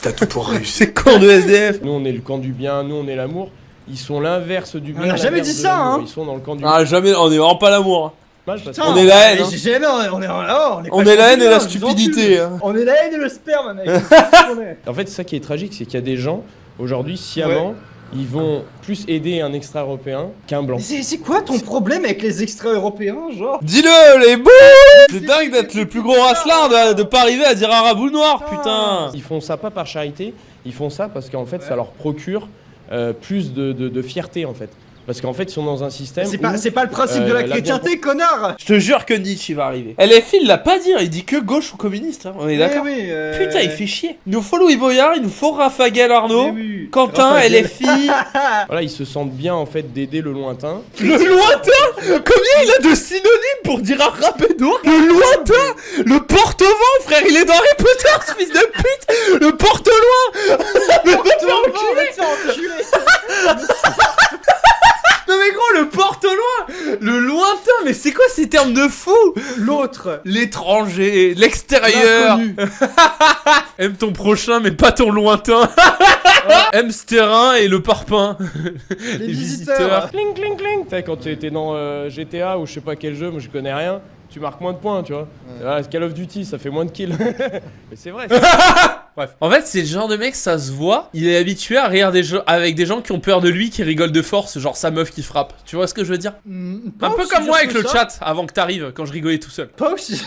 t'as tout pour réussir. Ces cons de SDF. nous on est le camp du bien, nous on est l'amour. Ils sont l'inverse du bien. On n'a jamais l'inverse dit de ça, l'amour. hein. Ils sont dans le camp du Ah jamais, on est vraiment pas l'amour. mal parce Putain, On est la haine, mais hein. j'ai jamais, on est On est la haine et la stupidité. Hein. On est la haine et le sperme, mec. C'est ce qu'on est. En fait, c'est ça qui est tragique, c'est qu'il y a des gens, aujourd'hui, sciemment, ils vont plus aider un extra-européen qu'un blanc. Mais c'est quoi ton problème avec les extra-européens, genre? Dis-le, les beaux. C'est dingue d'être le plus gros racelard, de pas arriver à dire arabe ou noir, putain. Ils font ça pas par charité, ils font ça parce qu'en fait, ça leur procure plus de fierté, en fait. Parce qu'en fait, ils sont dans un système C'est pas le principe de la la chrétienté, connard. Je te jure que Nietzsche va arriver. LFI, il l'a pas dit, hein, il dit que gauche ou communiste, hein. On est d'accord. Eh oui, Putain, il fait chier. Il nous faut Louis Boyard, il nous faut Raphaël Arnaud, Eh oui. Quentin, Raphaël. LFI. Voilà, ils se sentent bien, en fait, d'aider le lointain. Le lointain. Combien il a de synonymes pour dire arabe et noir? Le lointain. Le porte-vent, frère, il est dans Harry Potter, ce fils de pute. Le porte-loin. Mais va te faire enculer. Non mais gros, le porte-loin, le lointain, mais c'est quoi ces termes de fou? L'autre. L'étranger, l'extérieur. L'inconnu. Aime ton prochain mais pas ton lointain. Aime ce terrain et le parpaing. Les visiteurs. Cling, cling, cling. Tu sais, quand tu étais dans GTA ou je sais pas quel jeu, moi je connais rien, tu marques moins de points, tu vois. Voilà, Call of Duty, ça fait moins de kills. Mais c'est vrai. Bref. En fait, c'est le genre de mec, ça se voit. Il est habitué à rire avec des gens qui ont peur de lui, qui rigolent de force, genre sa meuf qui frappe. Tu vois ce que je veux dire? Un peu comme moi avec le chat avant que t'arrives, quand je rigolais tout seul. Pas aussi.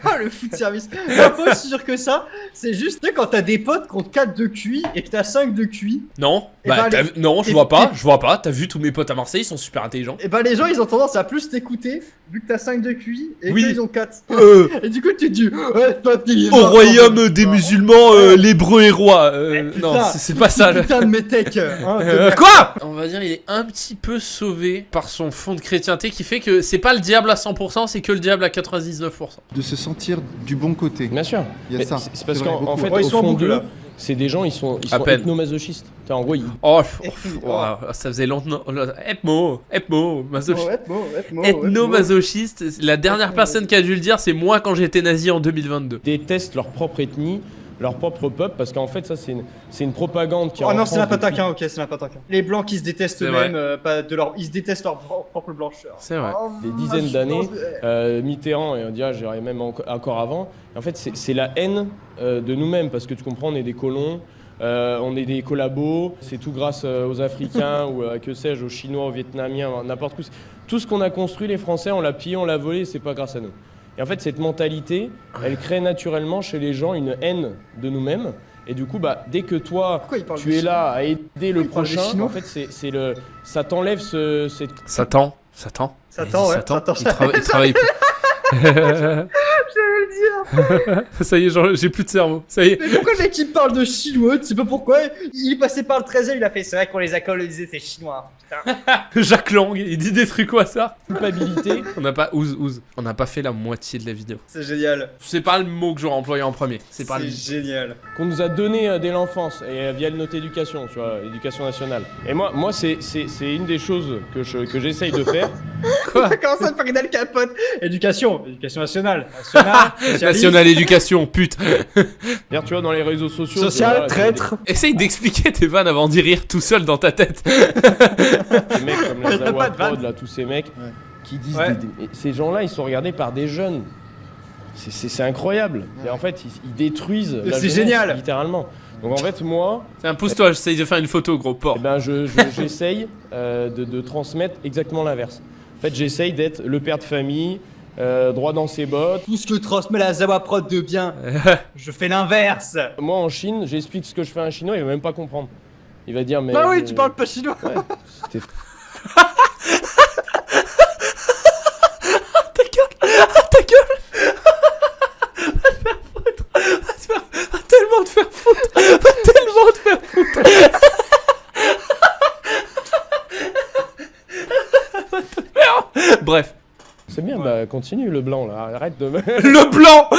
Ah, le fou de service. Non, pas aussi sûr que ça. C'est juste tu sais, quand t'as des potes qui ont 4 de QI et que t'as 5 de QI. Non, Eh bah, ben, non, je et- vois pas, T'as vu tous mes potes à Marseille, ils sont super intelligents. Et bah les gens ils ont tendance à plus t'écouter vu que t'as 5 de QI et Oui. qu'ils ont 4. Euh, Et du coup tu te dis ouais pas intelligent. Au royaume des musulmans, l'hébreu est roi. putain, Non, c'est pas ça. Putain de métèque. Hein, Quoi? On va dire il est un petit peu sauvé par son fond de chrétienté qui fait que c'est pas le diable à 100%, c'est que le diable à 99%. De se sentir du bon côté. Bien sûr. Il y a Mais ça. C'est parce C'est vrai, qu'en beaucoup. fait, Ouais, ils au sont en fond boucle, d'eux, là. c'est des gens, ils sont À peine. ethnomasochistes. Enfin, en gros, ils... Oh, ça faisait longtemps. Masochiste. Ethno-masochiste, la dernière personne qui a dû le dire, c'est moi quand j'étais nazi en 2022. détestent leur propre ethnie, leur propre peuple, parce qu'en fait, ça, c'est une propagande qui est Oh en non, France c'est n'importe depuis- qu'un, ok, c'est n'importe qu'un. Les blancs qui se détestent C'est eux-mêmes, ils se détestent leur propre blancheur. C'est vrai. Oh, Des dizaines d'années, Mitterrand, et on dirait, j'irais même encore avant. En fait, c'est la haine de nous-mêmes, parce que tu comprends, on est des colons, on est des collabos, c'est tout grâce aux Africains ou que sais-je, aux Chinois, aux Vietnamiens, n'importe où. Tout ce qu'on a construit, les Français, on l'a pillé, on l'a volé, c'est pas grâce à nous. Et en fait, cette mentalité, elle crée naturellement chez les gens une haine de nous-mêmes. Et du coup, bah, dès que toi, Pourquoi il parle tu de es Chinois là à aider le il parle des prochain, Chinois en fait, ça t'enlève cette Satan. Satan, ouais, Satan. Il travaille plus. J'allais le dire. Ça y est, j'ai plus de cerveau. Ça y est. Mais pourquoi le mec il parle de chinois? Tu sais pas pourquoi? Il est passé par le 13e, il a fait c'est vrai qu'on les a colonisés, c'est chinois. Putain. Jacques Lang, il dit des trucs quoi ça? Culpabilité. On n'a pas on n'a pas fait la moitié de la vidéo. C'est génial. C'est pas le mot que j'aurais employé en premier. C'est pas le... génial. Qu'on nous a donné dès l'enfance et via notre éducation, tu vois, l'éducation nationale. Et moi c'est une des choses que j'essaye de faire. Quoi? Comment ça de faire une Al Capote? Éducation nationale. National éducation, pute. D'ailleurs, tu vois, dans les réseaux sociaux. Social, voilà, traître. Essaye d'expliquer tes vannes avant d'y rire tout seul dans ta tête. Des mecs comme les Y a pas Zawa de vanne. Prod, là, tous ces mecs qui disent. Ouais. Et ces gens-là, ils sont regardés par des jeunes. C'est incroyable. Et en fait, ils détruisent. La C'est jeunesse, génial. Littéralement. Donc en fait, moi, Tiens, pousse-toi, j'essaye de faire une photo, gros porc. eh ben, j'essaye de transmettre exactement l'inverse. En fait, j'essaye d'être le père de famille, droit dans ses bottes. Tout ce que transmet la Zawa Prod de bien, je fais l'inverse. Moi, en Chine, j'explique ce que je fais à un Chinois, il va même pas comprendre. Il va dire, mais. Bah oui, tu parles pas chinois. Ouais, c'était Ta gueule. Va tellement te faire foutre. Va tellement te faire foutre. Va te faire. Bref. C'est bien, bah continue le blanc là, arrête de. Le blanc.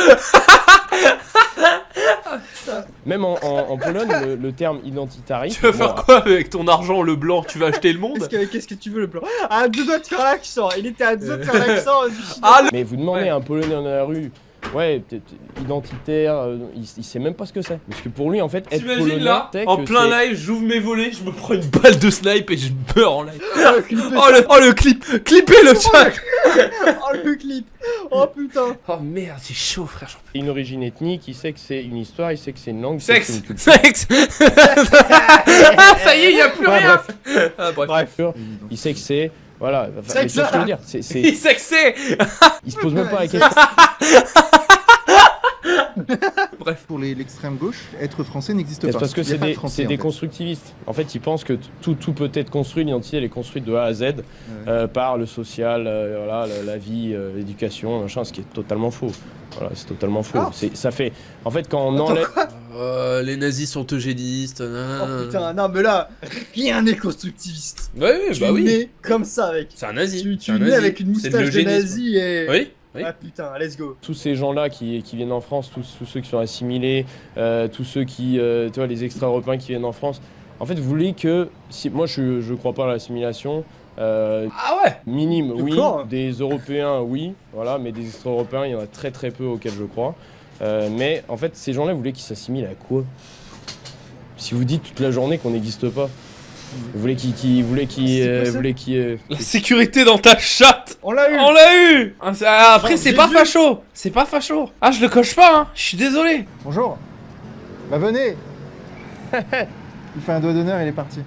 Même en Pologne, le terme identitariste. Tu vas faire quoi avec ton argent, le blanc? Tu vas acheter le monde? Qu'est-ce que tu veux le blanc? À deux doigts de faire l'accent. Il était à deux doigts de faire l'accent du chinois. Ah, Mais vous demandez à un Polonais dans la rue, ouais, identitaire, il sait même pas ce que c'est. Parce que pour lui, en fait, être t'imagines polonais, là, c'est en que plein c'est- live, j'ouvre mes volets, je me prends une balle de snipe et je meurs en live. Oh, Oh le clip. Clippez le chat. le clip. Oh putain. Oh merde, c'est chaud frère. une origine ethnique, il sait que c'est une histoire, il sait que c'est une langue, il sait que c'est Sexe. une culture. Sexe. Ah, ça y est, y a plus Ouais, rien. Ah, bref. Il sait que c'est. Voilà, enfin, C'est mais que c'est ce que je ça. veux dire. Il sait que c'est. Il se pose même pas la question. Bref. Pour l'extrême gauche, être français n'existe C'est pas. parce que Il y a c'est pas de des, Français, c'est en des fait. constructivistes. En fait, ils pensent que tout peut être construit, l'identité elle est construite de A à Z par le social, voilà, la vie, l'éducation, machin, ce qui est totalement faux. Voilà, c'est totalement faux. Ah. Ça fait. En fait, quand on enlève. Les nazis sont eugénistes. Oh putain, non mais là, rien n'est constructiviste. Ouais, Tu bah oui. nais comme ça avec. C'est un nazi. Tu c'est un nais nazi. avec une C'est de moustache de l'eugénisme. nazi et. Oui. Oui. Ah putain, let's go. Tous ces gens-là qui viennent en France, tous ceux qui sont assimilés, tous ceux qui, tu vois, les extra-européens qui viennent en France, en fait, vous voulez que, si, moi je crois pas à l'assimilation, Ah ouais. minime, oui, D'accord. des Européens, oui, voilà, mais des extra-européens, il y en a très très peu auxquels je crois. Mais en fait, ces gens-là, vous voulez qu'ils s'assimilent à quoi? Si vous dites toute la journée qu'on n'existe pas, vous voulez qu'ils La sécurité dans ta chatte. On l'a eu. On l'a eu. Après, Oh, c'est pas Jésus. facho. C'est pas facho. Ah, je le coche pas. Hein. Je suis désolé. Bonjour. Bah venez. Il fait un doigt d'honneur, il est parti.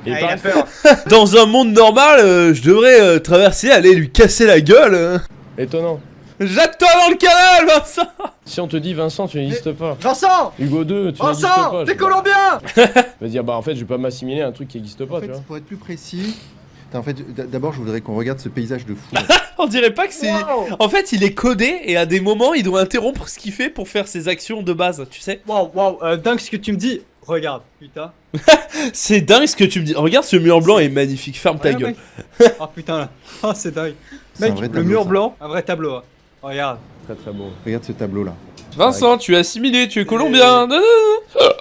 Et Ah, il par- a peur. Dans un monde normal, je devrais traverser, aller lui casser la gueule. Étonnant. Jette-toi dans le canal, Vincent. Si on te dit Vincent, tu n'existes pas. Vincent. Hugo 2, tu n'existes Vincent, pas. t'es colombien. Va dire, bah en fait, je vais pas m'assimiler à un truc qui n'existe pas, En fait, tu vois. pour être plus précis, en fait, d'abord, je voudrais qu'on regarde ce paysage de fou. On dirait pas que c'est... Wow. En fait, il est codé et à des moments, il doit interrompre ce qu'il fait pour faire ses actions de base, tu sais. Waouh, dingue ce que tu me dis. Regarde, putain. C'est dingue ce que tu me dis. Regarde, ce mur blanc est magnifique. Ferme ta Ouais, gueule. mec. Oh putain là. Oh, c'est dingue. C'est un Mec, vrai le tableau, mur ça. blanc, un vrai tableau. Hein. Regarde. Très très beau. Regarde ce tableau-là. Vincent, tu es assimilé, tu es colombien. Non, non,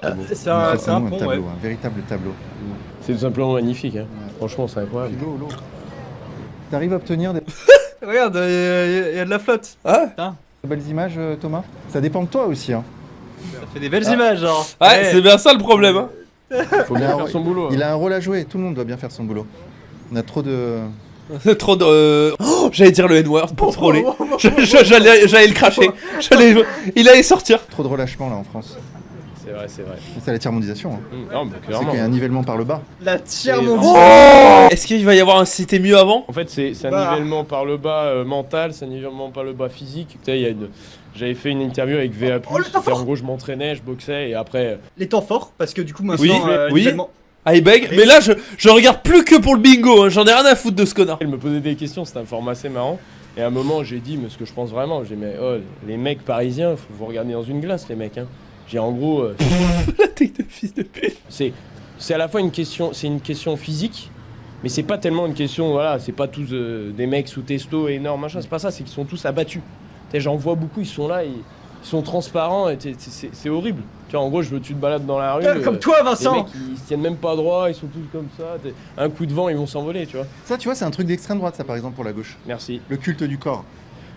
non. C'est un Vraiment pont, tableau, ouais. un véritable tableau. C'est tout simplement magnifique, hein. Franchement, c'est incroyable. L'eau. T'arrives à obtenir des Regarde, il y a de la flotte. Ah, belles images, Thomas? Ça dépend de toi aussi, hein. Ça fait des belles images, genre. ouais, c'est bien ça le problème. Hein. Faut bien faire son boulot. Il a un rôle à jouer, tout le monde doit bien faire son boulot. On a trop de... Trop de... Oh, j'allais dire le N-word pour troller. J'allais le cracher. Il allait sortir. trop de relâchement là en France. C'est vrai, c'est vrai. C'est la tiers-mondisation. Hein. Non, mais C'est clairement. qu'il y a un nivellement par le bas. La tiers Et- mondiale. Oh, est-ce qu'il va y avoir un c'était mieux avant? En fait, c'est un Bah. nivellement par le bas mental, c'est un nivellement par le bas physique. Tu sais, il y a j'avais fait une interview avec VA+, Oh, le temps fort. en gros je m'entraînais, je boxais et après... Les temps forts, parce que du coup maintenant, Oui, oui. nivellement- Ah, il bug. Mais là, je regarde plus que pour le bingo. Hein. J'en ai rien à foutre de ce connard. Elle me posait des questions, c'était un format assez marrant. Et à un moment, j'ai dit, mais ce que je pense vraiment, j'ai dit, mais oh, les mecs parisiens, faut vous regarder dans une glace, les mecs. Hein. J'ai en gros. La tête de fils de pute. C'est à la fois une question physique, mais c'est pas tellement une question, voilà, c'est pas tous des mecs sous testo énormes, machin, c'est pas ça, c'est qu'ils sont tous abattus. J'en vois beaucoup, ils sont là, ils sont transparents, et c'est horrible. Tu vois, en gros, tu te balades dans la rue. Comme toi, Vincent. Les mecs, ils se tiennent même pas droit, ils sont tous comme ça. Un coup de vent, ils vont s'envoler, tu vois. Ça, tu vois, c'est un truc d'extrême droite, ça, par exemple, pour la gauche. Merci. Le culte du corps.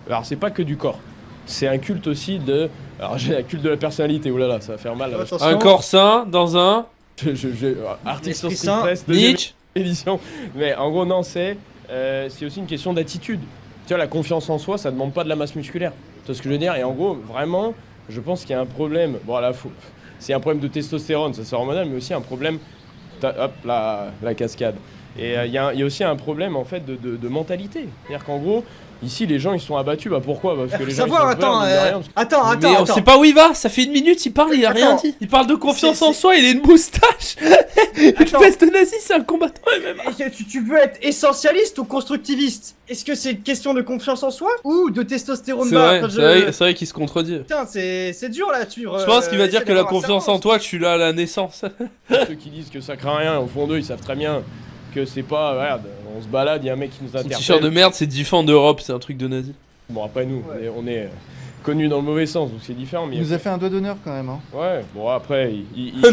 Alors, c'est pas que du corps. C'est un culte aussi de. Alors, j'ai un culte de la personnalité, oulala, ça va faire mal. Attention. Un corps sain dans un. Article sur L'esprit Street sain. Press, Nietzsche. édition. Mais en gros, non, c'est aussi une question d'attitude. Tu vois, la confiance en soi, ça demande pas de la masse musculaire. Tu vois ce que je veux dire? Et en gros, vraiment, je pense qu'il y a un problème. Bon, là, c'est un problème de testostérone, ça c'est hormonal, mais aussi un problème. Hop, la cascade. Et il y a aussi un problème en fait de mentalité. C'est-à-dire qu'en gros, ici les gens ils sont abattus. Bah pourquoi? Parce que les gens Savoir, ils sont verts, attends, Mais on sait pas où il va, ça fait une minute, il parle, il a rien Attends. dit. Il parle de confiance en C'est- soi, il a une moustache. Une Attends. veste de nazi, c'est un combattant MMA. Tu veux être essentialiste ou constructiviste? Est-ce que c'est une question de confiance en soi ou de testostérone C'est bas? vrai, Enfin, c'est vrai qu'il se contredit. Putain, c'est dur là, tu. Je pense qu'il va dire que la confiance en toi, que je suis là à la naissance. Ceux qui disent que ça craint rien, au fond d'eux ils savent très bien que c'est pas. Regarde, on se balade, il y a un mec qui nous Son interpelle. t-shirt de merde, c'est Defend d'Europe, c'est un truc de nazi. Bon après nous, on est connus dans le mauvais sens, donc c'est différent. Mais Il nous a fait un doigt d'honneur quand même. Hein. Ouais, bon après,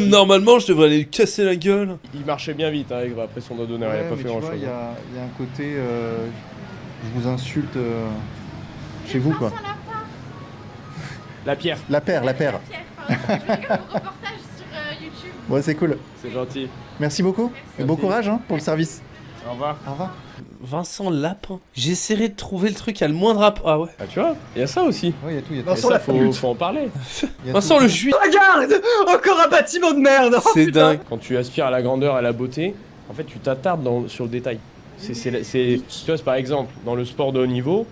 Normalement, je devrais aller lui casser la gueule. il marchait bien vite hein, après son doigt d'honneur, il a Ouais, pas mais fait tu grand vois, chose. il y a un côté. Je vous insulte chez vous, quoi. La pierre, La paire, la paire. Je regarde vos reportages sur YouTube. Ouais, c'est cool. c'est gentil. Merci beaucoup. Et bon courage hein, pour le service. Au revoir. Au revoir. Vincent Lapin. J'essaierai de trouver le truc à le moindre Ah ouais. Ah tu vois, il y a ça aussi. Ouais, il y a tout. Il y a tout. Vincent, Et ça, la faut en parler. Il y a Vincent tout. le juif. Regarde, encore un bâtiment de merde. Oh, C'est putain. dingue. Quand tu aspires à la grandeur et à la beauté, en fait, tu t'attardes sur le détail. Tu vois, c'est par exemple, dans le sport de haut niveau,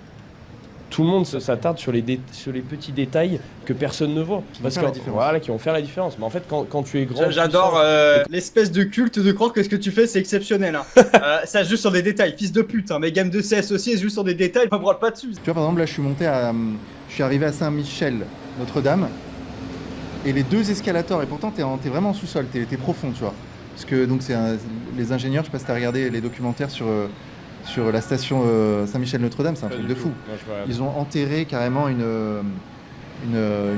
tout le monde s'attarde sur les petits détails que personne ne voit. Qui vont faire la différence. Voilà, qui vont faire la différence. Mais en fait, quand tu es grand... J'adore puissant, l'espèce de culte de croire que ce que tu fais c'est exceptionnel. Hein. Ça joue sur des détails, fils de pute. Hein. Mes gammes de CS aussi, elles jouent sur des détails, je me branle pas dessus. Tu vois, par exemple, là, je suis arrivé à Saint-Michel, Notre-Dame, et les deux escalators, et pourtant, t'es vraiment en sous-sol, t'es profond, tu vois. Parce que donc, les ingénieurs, je sais pas si t'as regardé les documentaires sur la station Saint-Michel-Notre-Dame, c'est un pas truc du de tout. fou. Moi, je vois- Ils ont enterré carrément une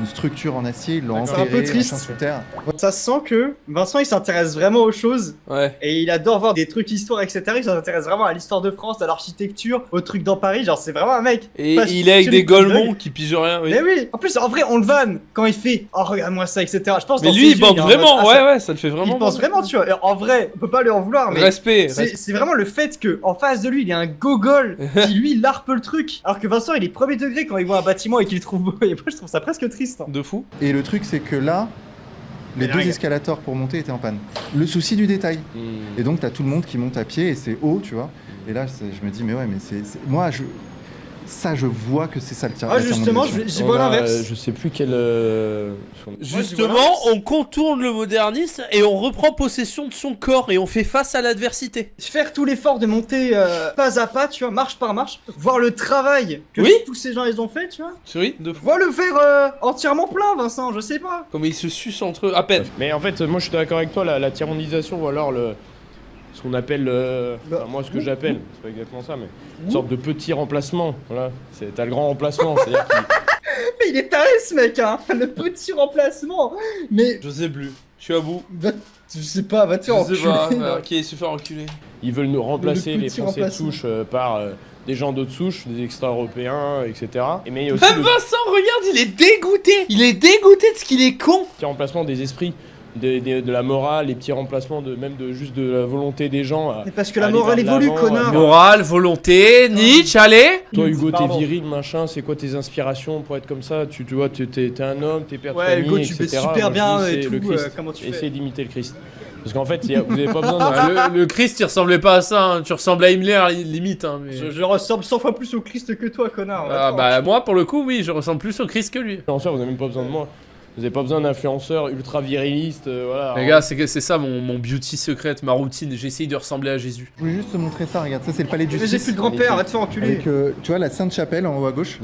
structure en acier, ils l'ont D'accord. enterré C'est un peu triste. machin, sous terre. Ça se sent que Vincent il s'intéresse vraiment aux choses Ouais. et il adore voir des trucs histoire, etc. Il s'intéresse vraiment à l'histoire de France, à l'architecture, aux trucs dans Paris. Genre, c'est vraiment un mec. Et Parce il est avec que des les golemons dingues. qui pigent rien. Oui. Mais oui, en plus, en vrai, on le vanne quand il fait oh, regarde-moi ça, etc. Je pense Mais dans lui, ses il yeux, bande est en mode, vraiment. ah, Ouais, ça- ouais, ça le fait vraiment. Il pense vraiment, tu vois. Et en vrai, on peut pas lui en vouloir, mais. Respect. C'est vraiment le fait que en face de lui il y a un gogol qui lui larpe le truc alors que Vincent il est premier degré quand il voit un bâtiment et qu'il le trouve beau et moi je trouve ça presque triste. Hein. De fou. Et le truc, c'est que là, les deux escalators pour monter étaient en panne. Le souci du détail. Hmm. Et donc, t'as tout le monde qui monte à pied et c'est haut, tu vois. Et là, je me dis, mais ouais, mais moi, je vois que c'est ça le tir. Ah justement j'y vois l'inverse. Je sais plus quel... Justement, on contourne le modernisme et on reprend possession de son corps et on fait face à l'adversité. Faire tout l'effort de monter pas à pas, tu vois, marche par marche, voir le travail que Oui. tous ces gens ils ont fait, tu vois. Oui, de fou. Vois le faire entièrement plein Vincent, je sais pas. Comme ils se sucent entre eux à peine. Mais en fait, moi je suis d'accord avec toi, la tyrannisation ou alors ce qu'on appelle, enfin, moi ce que j'appelle, c'est pas exactement ça, mais une sorte de petit remplacement. Voilà, t'as le grand remplacement, c'est-à-dire qu'il... Mais il est taré ce mec hein, le petit remplacement. Mais Je sais plus. Je suis à bout. je sais pas, va te faire Je sais pas. enculer. Ok, il se fait enculer. Ils veulent nous remplacer Le les petit Français de remplacement. souche par des gens d'autres souches, des extra-européens, etc. Et mais il y a aussi Même le Vincent, regarde, il est dégoûté. Il est dégoûté de ce qu'il est con. petit remplacement des esprits, de la morale, les petits remplacements juste de la volonté des gens. Mais parce que la aller morale vers de évolue l'avant, connard. Morale, volonté, Nietzsche, allez. Toi Hugo, t'es Pardon. viril, machin, c'est quoi tes inspirations pour être comme ça? Tu vois, t'es un homme, t'es père de Ouais famille, Hugo tu etc. fais super Moi, bien je dis, et c'est tout, le Christ. comment tu Essayez fais. d'imiter le Christ. Parce qu'en fait, vous avez pas besoin de... Ah, le Christ, il ressemblait pas à ça. Hein. Tu ressembles à Himmler limite. Hein, mais... Je ressemble 100 fois plus au Christ que toi connard. Ah, bah moi pour le coup oui, je ressemble plus au Christ que lui. En soi, vous avez même pas besoin de moi. Vous avez pas besoin d'influenceurs ultra virilistes, voilà. Les gars, c'est ça mon beauty secret, ma routine. J'essaye de ressembler à Jésus. Je voulais juste te montrer ça, regarde, ça c'est le palais de Mais justice. j'ai plus de grand-père, arrête de faire enculer. Avec, tu vois, la Sainte-Chapelle en haut à gauche.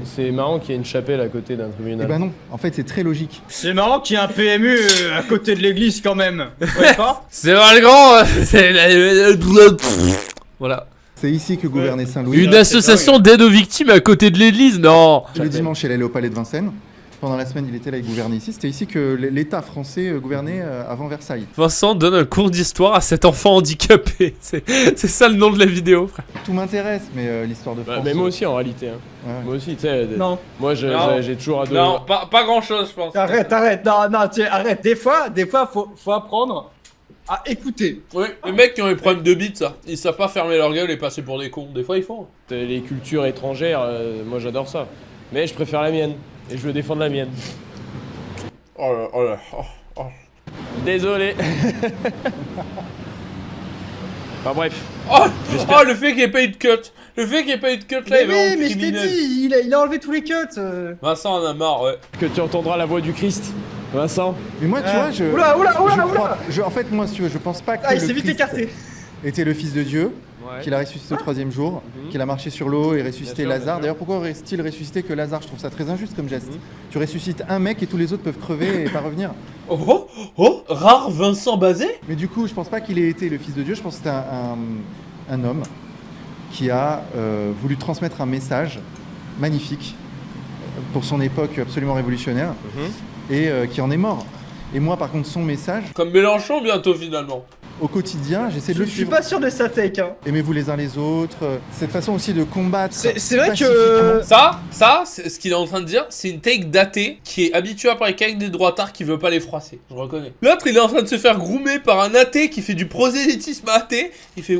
C'est marrant qu'il y ait une chapelle à côté d'un Eh tribunal. ben non, en fait c'est très logique. C'est marrant qu'il y ait un PMU à côté de l'église quand même. Ouais, pas C'est vrai le grand. Voilà. C'est ici que gouvernait Saint-Louis. Une association d'aide aux victimes à côté de l'église, non. Le dimanche, il allait au palais de Vincennes. Pendant la semaine, il était là, il gouvernait ici. C'était ici que l'État français gouvernait avant Versailles. Vincent donne un cours d'histoire à cet enfant handicapé. C'est ça le nom de la vidéo, frère. Tout m'intéresse, mais l'histoire de France... Mais moi aussi en réalité. Hein. Ouais. Moi aussi, tu sais. Non. Moi j'ai toujours adoré. Non, pas grand chose, je pense. Arrête, non, tiens, arrête. Des fois, faut apprendre à écouter. Oui, les mecs qui ont des problèmes de bite, ça. Ils savent pas fermer leur gueule et passer pour des cons. Des fois, ils font. Les cultures étrangères, moi j'adore ça. Mais je préfère la mienne. Et je veux défendre la mienne. Oh là, oh là, oh. Désolé. Enfin bref. Oh, le fait qu'il n'y ait pas eu de cut. Le fait qu'il n'y ait pas eu de cut là, Mais il va oui, mais je t'ai dit, il a enlevé tous les cuts. Vincent en a marre, ouais. Que tu entendras la voix du Christ, Vincent. Mais moi, tu vois, je... Oula. En fait, moi, si tu veux, je pense pas que Ah, il le s'est vite Christ écarté. était le fils de Dieu, qu'il a ressuscité au 3e jour, qu'il a marché sur l'eau et ressuscité Bien sûr, Lazare. bien sûr. D'ailleurs, pourquoi aurait-il ressuscité que Lazare? Je trouve ça très injuste comme geste. Tu ressuscites un mec et tous les autres peuvent crever et pas revenir. Oh, rare Vincent Bazé. Mais du coup, je pense pas qu'il ait été le fils de Dieu, je pense que c'était un homme qui a voulu transmettre un message magnifique pour son époque absolument révolutionnaire et qui en est mort. Et moi, par contre, son message, Comme Mélenchon bientôt finalement. au quotidien, j'essaie de Je le suis suivre. pas sûr de sa take. Hein. Aimez-vous les uns les autres. Cette façon aussi de combattre. C'est vrai pacifiquement. que. Ça, ce qu'il est en train de dire, c'est une take d'athée qui est habitué à parler qu'avec des droitards qui veut pas les froisser. Je reconnais. L'autre, il est en train de se faire groomer par un athée qui fait du prosélytisme athée. Il fait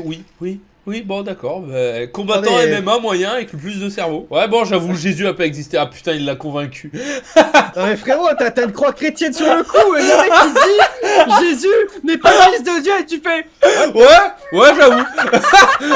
oui, bon, d'accord. Bah, combattant Attendez. MMA moyen avec le plus de cerveau. Ouais, bon, j'avoue, Jésus a pas existé. Ah putain, il l'a convaincu. Non mais frérot, t'as une croix chrétienne sur le cou et le mec qui dit Jésus n'est pas le fils de Dieu et tu fais. Ouais, j'avoue.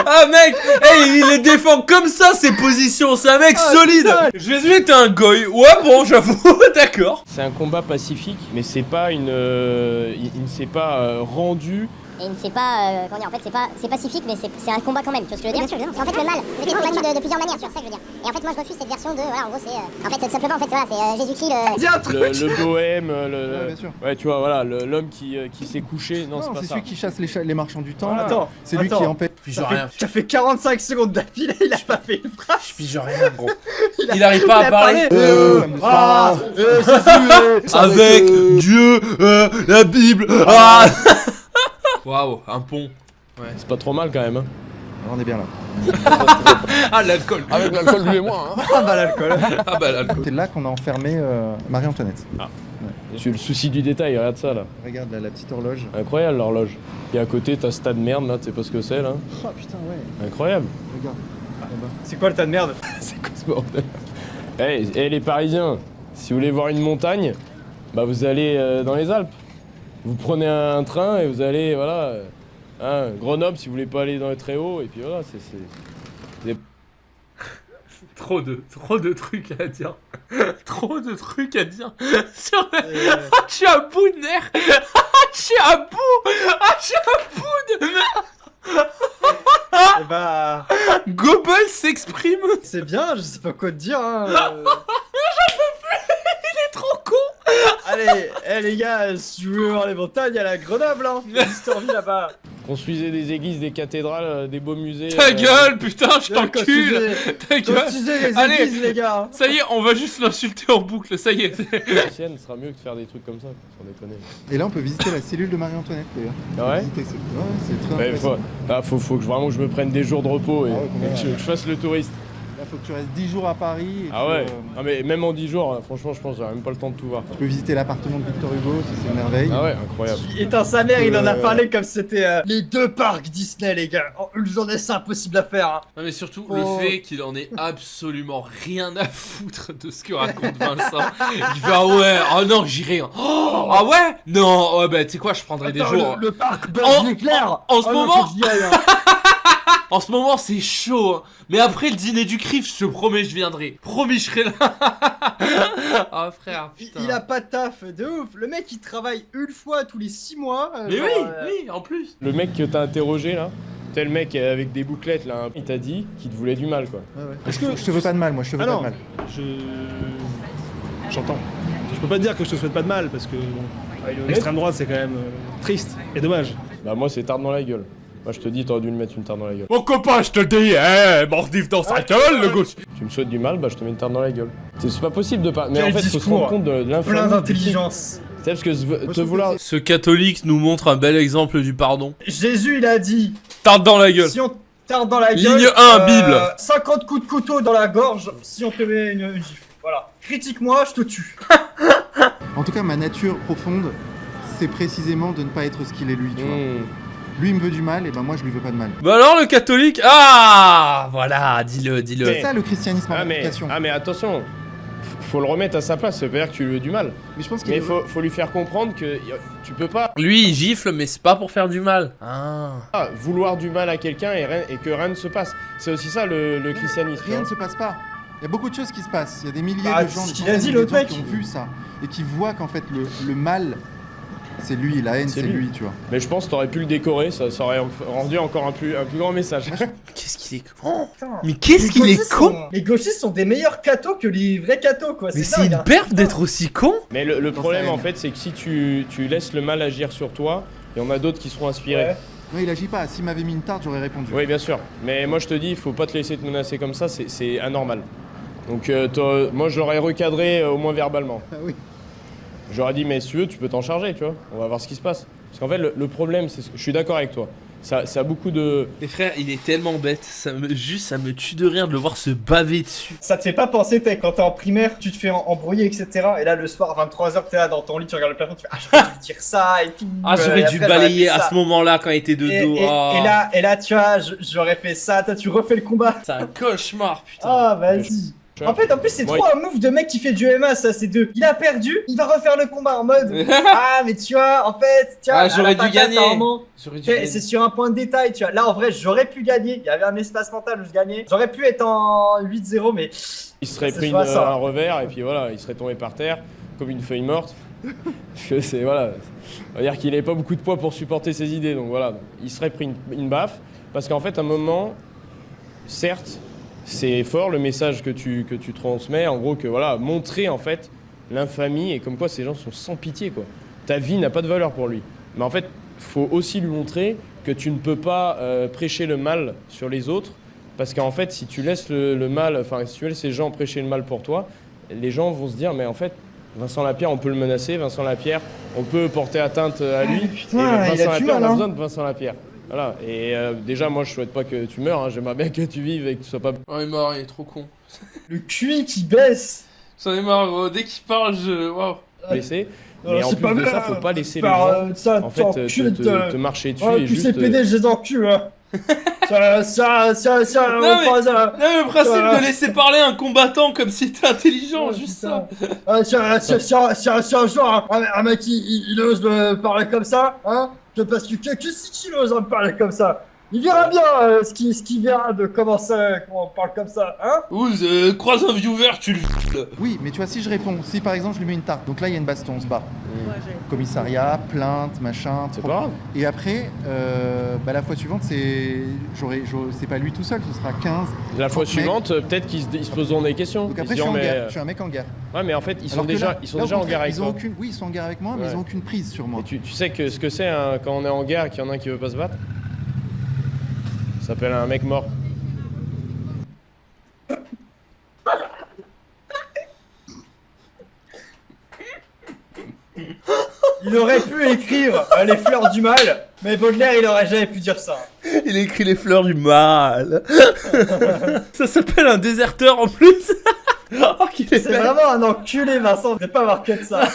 Ah mec, hey, il les défend comme ça ses positions. C'est un mec solide. putain. Jésus était un goy. Ouais, bon, j'avoue, d'accord. C'est un combat pacifique, mais c'est pas une. Il ne s'est pas rendu. Et il ne sait pas, comment dire, en fait c'est pacifique mais c'est un combat quand même, tu vois ce que je veux dire? Bien sûr, évidemment. En fait le mal peut être combattu de plusieurs manières, c'est ça que je veux dire. Et en fait moi je refuse cette version de, voilà en gros c'est, en fait tout simplement en fait voilà c'est Jésus-Christ Dis un truc. Le bohème, Ouais, bien sûr. ouais, tu vois, voilà, l'homme qui s'est couché. Non, c'est Non, pas c'est ça. celui qui chasse les marchands du temps. Attends, C'est lui qui empêche. Pige rien. Ça fait 45 secondes d'affilée, il a pas fait une phrase. Je pige rien, gros. Il arrive pas à parler. Avec Dieu, la Bible. Ah. Waouh, un pont. C'est pas trop mal quand même. Hein. On est bien là. Ah, l'alcool. Avec l'alcool, lui et moi. Hein. Ah bah l'alcool. Ah bah l'alcool. C'est là qu'on a enfermé Marie-Antoinette. Tu as le souci du détail, regarde ça là. Regarde la petite horloge. Incroyable l'horloge. Et à côté, t'as ce tas de merde là, tu sais pas ce que c'est là. Oh putain, ouais. Incroyable. Regarde. Là-bas. C'est quoi le tas de merde? C'est quoi ce bordel? Eh les Parisiens, si vous voulez voir une montagne, bah vous allez dans les Alpes. Vous prenez un train et vous allez, voilà, hein, Grenoble si vous voulez pas aller dans les très hauts, et puis voilà, c'est... Trop de trucs à dire. Trop de trucs à dire. Sur... je suis à bout de nerfs. Je suis à bout de nerfs. Et bah. Goebbels s'exprime. C'est bien, je sais pas quoi te dire. Hein. Il est trop con. Allez, les gars, si tu veux voir les montagnes, il y a la Grenoble, hein. Il y a l'Historville là-bas. Construisez des églises, des cathédrales, des beaux musées... Ta gueule, putain, je t'encule. Ta gueule. Construisez les Allez. églises, les gars. Ça y est, on va juste l'insulter en boucle, ça y est. L'ancienne sera mieux que de faire des trucs comme ça, sans déconner. Et là, on peut visiter la cellule de Marie-Antoinette d'ailleurs. Ah ouais? Visiter ouais, c'est très Ouais, intéressant. faut que vraiment je me prenne des jours de repos et, Ah ouais, et que je fasse le touriste. Là, faut que tu restes 10 jours à Paris. Et Ah tu, ouais. Ah mais même en 10 jours, franchement, je pense que j'aurai même pas le temps de tout voir. tu peux visiter l'appartement de Victor Hugo, ça, c'est une merveille. Ah ouais, incroyable. Éteins sa mère, il en a parlé comme c'était les deux parcs Disney, les gars. Oh, une journée, c'est impossible à faire. Hein. Non mais surtout Oh. le fait qu'il en ait absolument rien à foutre de ce que raconte Vincent. Il fait ah ouais, oh non j'irai. Oh, ah ouais. Non, ouais bah tu sais quoi, je prendrai des Attends, jours. le parc En- Buzz l'éclair. en ce Oh non, moment- faut que j'y aille, hein. En ce moment, c'est chaud, hein. Mais après le dîner du CRIF, je te promets, je viendrai. Promis, je serai là. Ah, frère, putain. Il a pas de taf de ouf. Le mec, il travaille une fois tous les 6 mois. Mais oui, oui, en plus. Le mec que t'as interrogé là, tel mec avec des bouclettes là, il t'a dit qu'il te voulait du mal quoi. Est-ce que je te veux pas de mal, moi, je te veux pas de mal. J'entends. Je peux pas te dire que je te souhaite pas de mal parce que l'extrême droite c'est quand même triste et dommage. Bah moi c'est tarte dans la gueule. Moi je te dis t'aurais dû lui mettre une tarte dans la gueule. Mon copain, je te le dis, mordif dans sa gueule, le gauche. Tu me souhaites du mal, bah je te mets une tarte dans la gueule. C'est pas possible de pas. Mais Quel en fait faut se rendre compte de l'influence. Plein d'intelligence. C'est parce que te vouloir. Ce catholique nous montre un bel exemple du pardon. Jésus, il a dit. Tarte dans la gueule. Si on tarde dans la gueule. Ligne 1, Bible. 50 coups de couteau dans la gorge si on te met une gifle. Voilà. Critique-moi, je te tue. En tout cas, ma nature profonde, c'est précisément de ne pas être ce qu'il est lui, tu vois. Lui, il me veut du mal, et ben moi, je lui veux pas de mal. Bah alors, le catholique. Ah, voilà, dis-le, dis-le. C'est ça le christianisme en application. Ah mais attention, faut le remettre à sa place, ça veut pas dire que tu lui veux du mal. Mais je pense qu'il faut lui faire comprendre que tu peux pas. Lui, il gifle, mais c'est pas pour faire du mal. Vouloir du mal à quelqu'un et que rien ne se passe. C'est aussi ça le christianisme. Rien ne se passe pas. Il y a beaucoup de choses qui se passent. Il y a des milliers de gens, qui ont vu ça et qui voient qu'en fait le mal, c'est lui, la haine, c'est lui, tu vois. Mais je pense que t'aurais pu le décorer, ça aurait rendu encore un plus grand message. Qu'est-ce qu'il est con. Mais qu'est-ce qu'il est con. Les gauchistes sont des meilleurs cathos que les vrais cathos, quoi. Mais c'est une perte d'être aussi con. Mais le problème en fait, c'est que si tu laisses le mal agir sur toi, il y en a d'autres qui seront inspirés. Ouais. Non, il agit pas. S'il m'avait mis une tarte, j'aurais répondu. Oui, bien sûr. Mais moi, je te dis, il faut pas te laisser te menacer comme ça, c'est anormal. Donc, moi, je l'aurais recadré au moins verbalement. Ah oui. J'aurais dit, mais si tu veux, tu peux t'en charger, tu vois. On va voir ce qui se passe. Parce qu'en fait, le problème, c'est. Je suis d'accord avec toi. Ça a beaucoup de. Mais frère, il est tellement bête. Ça me tue de rire de le voir se baver dessus. Ça te fait pas penser, quand t'es en primaire, tu te fais embrouiller, etc. Et là, le soir, à 23h, t'es là dans ton lit, tu regardes le plafond, tu fais j'aurais dû dire ça et tout. Ah, j'aurais dû balayer à ce moment-là quand il était de dos. Et là, tu vois, j'aurais fait ça. Toi, tu refais le combat. C'est un cauchemar, putain. Ah, vas-y. En plus, c'est trop un move de mec qui fait du MMA, ça, c'est deux. Il a perdu, il va refaire le combat en mode ah, mais tu vois, en fait, j'aurais dû gagner. C'est sur un point de détail, tu vois. Là, en vrai, j'aurais pu gagner. Il y avait un espace mental où je gagnais. J'aurais pu être en 8-0, mais. Il serait pris un revers et puis voilà, il serait tombé par terre comme une feuille morte. Parce que c'est. Voilà. On va dire qu'il n'avait pas beaucoup de poids pour supporter ses idées, donc voilà. Il serait pris une baffe. Parce qu'en fait, à un moment, certes. C'est fort le message que tu transmets, en gros que voilà, montrer en fait l'infamie et comme quoi ces gens sont sans pitié quoi. Ta vie n'a pas de valeur pour lui. Mais en fait, faut aussi lui montrer que tu ne peux pas prêcher le mal sur les autres parce qu'en fait, si tu laisses le mal, enfin si tu laisses ces gens prêcher le mal pour toi, les gens vont se dire mais en fait, Vincent Lapierre, on peut le menacer, Vincent Lapierre, on peut porter atteinte à lui. Putain, et Vincent Lapierre, on a hein. besoin de Vincent Lapierre. Voilà, et déjà moi je souhaite pas que tu meurs, hein. J'aimerais bien que tu vives et que tu sois pas... Oh, il est mort, il est trop con. Le QI qui baisse. J'en ai marre gros, dès qu'il parle waouh. Blessé, mais en plus de ça, faut pas laisser les gens en fait te marcher dessus et tous juste... ces PD, je les encule, hein. Non mais le principe de laisser parler un combattant comme si t'es intelligent, juste ça. Si un jour un mec il ose me parler comme ça, hein, parce que si tu oses me parler comme ça, il verra bien ce qu'il verra de comment on parle comme ça, hein. Ou croise un viewer, tu le... Oui, mais tu vois, si je réponds, si par exemple je lui mets une tarte, donc là il y a une baston, on se bat. Commissariat, plainte, machin. C'est pas grave. Et après, la fois suivante, c'est pas lui tout seul, ce sera 15. La fois suivante, peut-être qu'ils se poseront des questions. Donc après, je suis en guerre, je suis un mec en guerre. Ouais, mais en fait, ils sont déjà en guerre avec toi. Oui, ils sont en guerre avec moi, mais ils ont aucune prise sur moi. Et tu sais que ce que c'est quand on est en guerre et qu'il y en a un qui veut pas se battre? Ça s'appelle un mec mort. Il aurait pu écrire les fleurs du mal, mais Baudelaire il aurait jamais pu dire ça. Il écrit les fleurs du mal. Ça s'appelle un déserteur en plus. Oh, c'est vraiment un enculé, Vincent, vous devez pas avoir que de ça.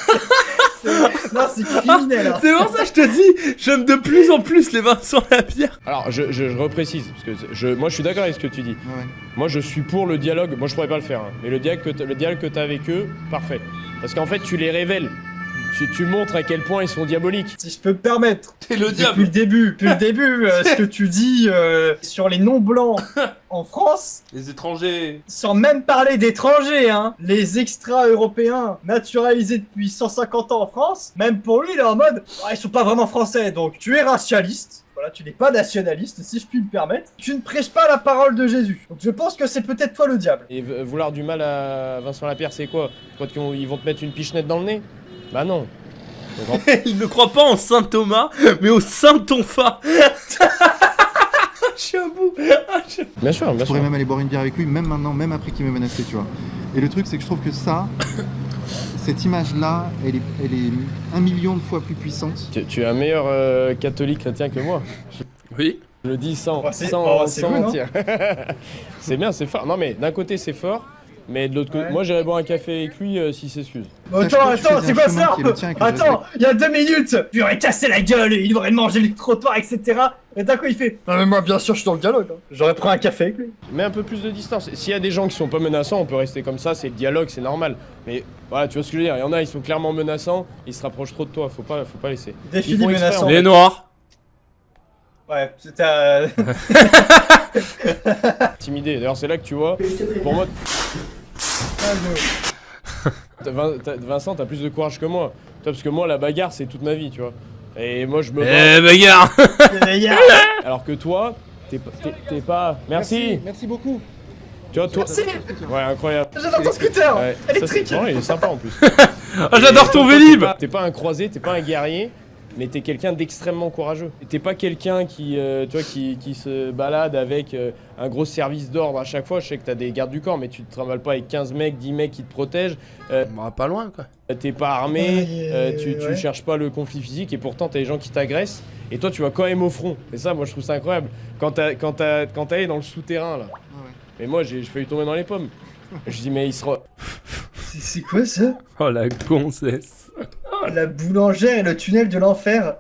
Non, c'est criminel. Hein. C'est pour ça que je te dis, j'aime de plus en plus les Vincent Lapierre. Alors, je reprécise, parce que moi je suis d'accord avec ce que tu dis. Ouais. Moi je suis pour le dialogue, moi je pourrais pas le faire, hein, mais le dialogue que t'as avec eux, parfait. Parce qu'en fait, tu les révèles. Tu montres à quel point ils sont diaboliques. Si je peux me permettre. T'es le diable. Depuis le début, ce que tu dis sur les non-blancs en France, Les étrangers. sans même parler d'étrangers, hein, les extra-européens naturalisés depuis 150 ans en France, même pour lui, il est en mode, ils sont pas vraiment français, donc tu es racialiste. Voilà, tu n'es pas nationaliste, si je puis me permettre. Tu ne prêches pas la parole de Jésus. Donc je pense que c'est peut-être toi le diable. Et vouloir du mal à Vincent Lapierre, c'est quoi? Tu crois qu'ils vont te mettre une pichenette dans le nez? Bah non. Il ne croit pas en Saint Thomas, mais au Saint Tonfa. Je suis à bout. Bien sûr, bien Je pourrais sûr. même aller boire une bière avec lui, même maintenant, même après qu'il m'ait menacé, tu vois. Et le truc, c'est que je trouve que ça, cette image-là, elle est 1 million de fois plus puissante. Tu es un meilleur catholique chrétien que moi. Oui. Je le dis sans c'est sans vous, non mentir. C'est bien, c'est fort. Non mais d'un côté c'est fort, mais de l'autre côté, Ouais. moi j'irais boire un café avec lui s'il s'excuse. Attends, tu faisais c'est un quoi chemin ça? qui est le tien et que je Attends, il y a 2 minutes, il aurait cassé la gueule, il aurait mangé le trottoir, etc. Et d'un coup il fait, non mais moi bien sûr je suis dans le dialogue, hein. J'aurais pris un café avec lui. Mets un peu plus de distance. S'il y a des gens qui sont pas menaçants, on peut rester comme ça, c'est le dialogue, c'est normal. Mais voilà, tu vois ce que je veux dire, il y en a, ils sont clairement menaçants, ils se rapprochent trop de toi, faut pas laisser. Définis Ils font exprès, menaçant. en Les noirs. Ouais, c'était... Intimidé. D'ailleurs c'est là que tu vois, pour moi... Vincent, t'as plus de courage que moi. Toi, parce que moi, la bagarre, c'est toute ma vie, tu vois. Et moi, je me bats. Bagarre. Alors que toi, t'es pas... Merci. Merci beaucoup. Tu vois, toi... Merci. Ouais, incroyable. J'adore ton scooter Ouais, ça, électrique. c'est- non, il est sympa en plus. Ah, j'adore ton Vélib. T'es pas un croisé, t'es pas un guerrier, mais t'es quelqu'un d'extrêmement courageux. T'es pas quelqu'un qui, tu vois, qui se balade avec un gros service d'ordre à chaque fois. Je sais que t'as des gardes du corps, mais tu te travailles pas avec 15 mecs, 10 mecs qui te protègent. Bah, pas loin, quoi. T'es pas armé, tu ouais. cherches pas le conflit physique et pourtant t'as des gens qui t'agressent et toi tu vas quand même au front. Et ça, moi je trouve ça incroyable. Quand t'allais dans le souterrain là, mais moi j'ai failli tomber dans les pommes. Je dis mais il sera... C'est quoi ça? Oh, la gonzesse. La boulangère et le tunnel de l'enfer.